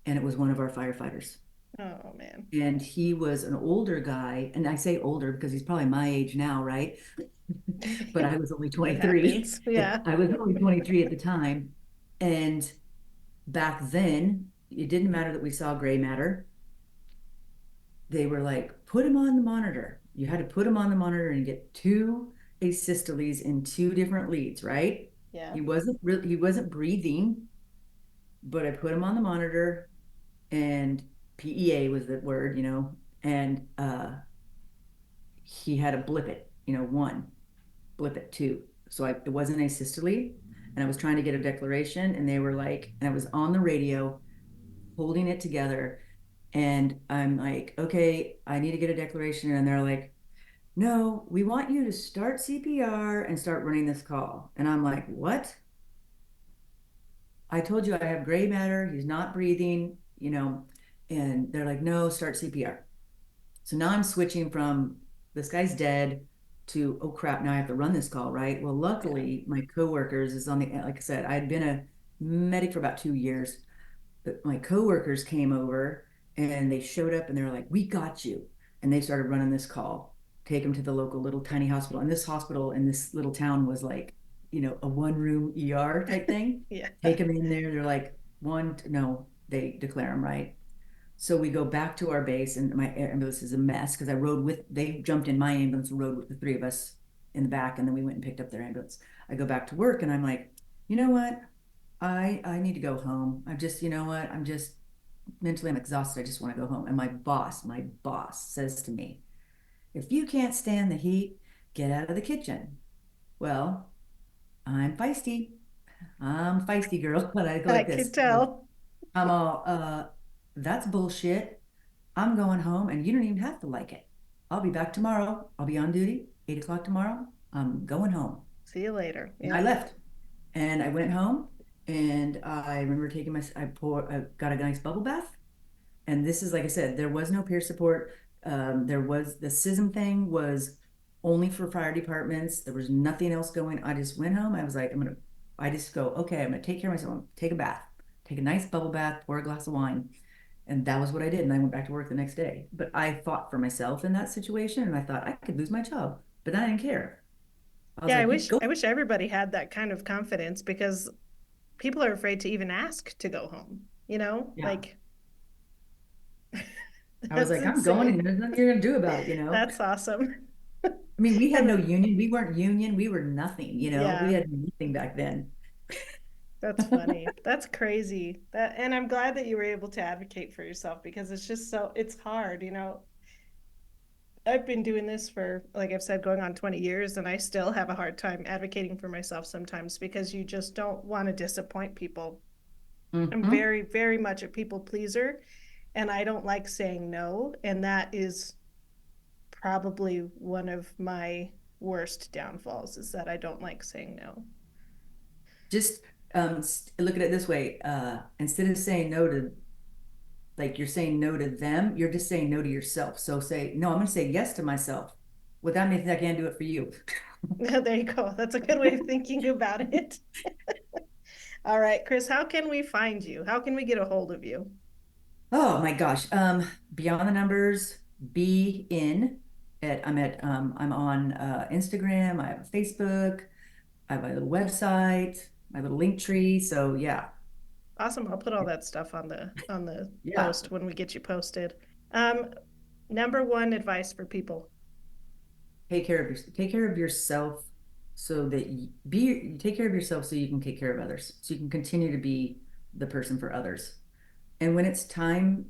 and it was one of our firefighters. Oh man. And he was an older guy, and I say older because he's probably my age now, right? But I was only It 23. happens. Yeah. I was only 23 at the time. And back then, it didn't matter that we saw gray matter. They were like, put him on the monitor. You had to put him on the monitor and get two asystoles in two different leads, right? Yeah. He wasn't breathing, but I put him on the monitor and PEA was the word, and he had a blip it, one, blip it two. So it wasn't asystole. And I was trying to get a declaration, and they were like, and I was on the radio holding it together. And I'm like, okay, I need to get a declaration. And they're like, no, we want you to start CPR and start running this call. And I'm like, what? I told you I have gray matter. He's not breathing. And they're like, no, start CPR. So now I'm switching from this guy's dead to, oh crap, now I have to run this call, right? Well, Yeah. luckily my coworkers is on the, like I said, I had been a medic for about 2 years, but my coworkers came over and they showed up and they were like, we got you. And they started running this call, take him to the local little tiny hospital. And this hospital in this little town was like, a one room ER type thing. Yeah. Take him in there. They're like, no, they declare him, right? So we go back to our base, and my ambulance is a mess because they jumped in my ambulance and rode with the three of us in the back, and then we went and picked up their ambulance. I go back to work, and I'm like, you know what? I need to go home. You know what? I'm just mentally, I'm exhausted. I just want to go home. And my boss says to me, if you can't stand the heat, get out of the kitchen. Well, I'm feisty. I'm a feisty girl, but I go I like could this. tell. I'm all, that's bullshit. I'm going home and you don't even have to like it. I'll be back tomorrow. I'll be on duty, 8 o'clock tomorrow. I'm going home. See you later. And I Yeah. left and I went home and I remember I got a nice bubble bath. And this is, like I said, there was no peer support. There was the SISM thing was only for fire departments. There was nothing else going. I just went home. I was like, I just go, okay, I'm going to take care of myself. Take a bath, take a nice bubble bath, pour a glass of wine. And that was what I did. And I went back to work the next day. But I fought for myself in that situation. And I thought I could lose my job, but I didn't care. I was Yeah, I like, you wish go. I wish everybody had that kind of confidence because people are afraid to even ask to go home, Yeah. Like I was that's like, I'm going insane. and there's nothing you're going to do about it. That's awesome. I mean, we had no And union. We weren't union. We were nothing. We yeah. had nothing back then. That's funny. That's crazy. And I'm glad that you were able to advocate for yourself because it's just it's hard, you know. I've been doing this for, like I've said, going on 20 years, and I still have a hard time advocating for myself sometimes because you just don't want to disappoint people. I'm Hmm. very, very much a people pleaser, and I don't like saying no. And that is probably one of my worst downfalls is that I don't like saying no. Just look at it this way. Instead of saying no to, like, you're saying no to them, you're just saying no to yourself. So say, no, I'm going to say yes to myself. Well, that means I can't do it for you. There you go. That's a good way of thinking about it. All right, Chris, how can we find you? How can we get a hold of you? Oh my gosh. Beyond the numbers, be in I'm on Instagram, I have Facebook, I have my little website, my little link tree. So yeah. Awesome. I'll put all that stuff on the Yeah. post when we get you posted. Um, Number one advice for people. Take care of yourself so that you take care of yourself so you can take care of others. So you can continue to be the person for others. And when it's time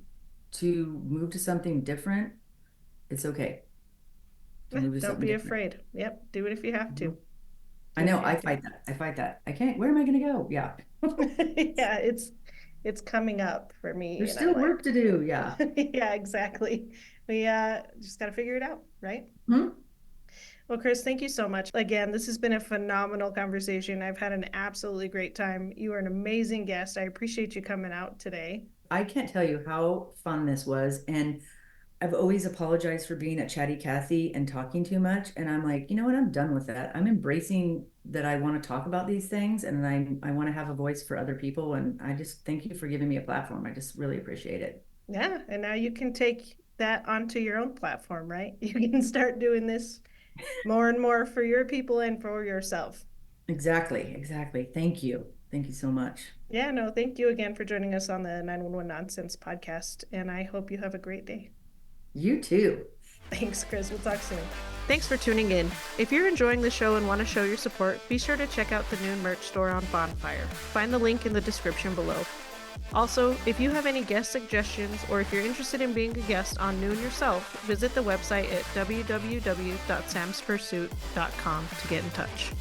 to move to something different, it's okay to move to Don't something be different. afraid. Yep, do it if you have to. Mhm. I Do it know, if you I have to. fight that. I fight that. I can't, where am I going to go? Yeah. Yeah, it's coming up for me, There's and I'm still like, work to do. Yeah. yeah, exactly. We just got to figure it out, right? Hmm. Well, Chris, thank you so much. Again, this has been a phenomenal conversation. I've had an absolutely great time. You are an amazing guest. I appreciate you coming out today. I can't tell you how fun this was. And I've always apologized for being a chatty Cathy and talking too much. And I'm like, you know what? I'm done with that. I'm embracing that I want to talk about these things and I want to have a voice for other people. And I just thank you for giving me a platform. I just really appreciate it. Yeah, and now you can take that onto your own platform, right? You can start doing this more and more for your people and for yourself. Exactly. Exactly. Thank you. Thank you so much. Yeah, no, thank you again for joining us on the 911 Nonsense podcast, and I hope you have a great day. You too. Thanks, Chris. We'll talk soon. Thanks for tuning in. If you're enjoying the show and want to show your support, be sure to check out the new merch store on Bonfire. Find the link in the description below. Also, if you have any guest suggestions or if you're interested in being a guest on Noon yourself, visit the website at www.samspursuit.com to get in touch.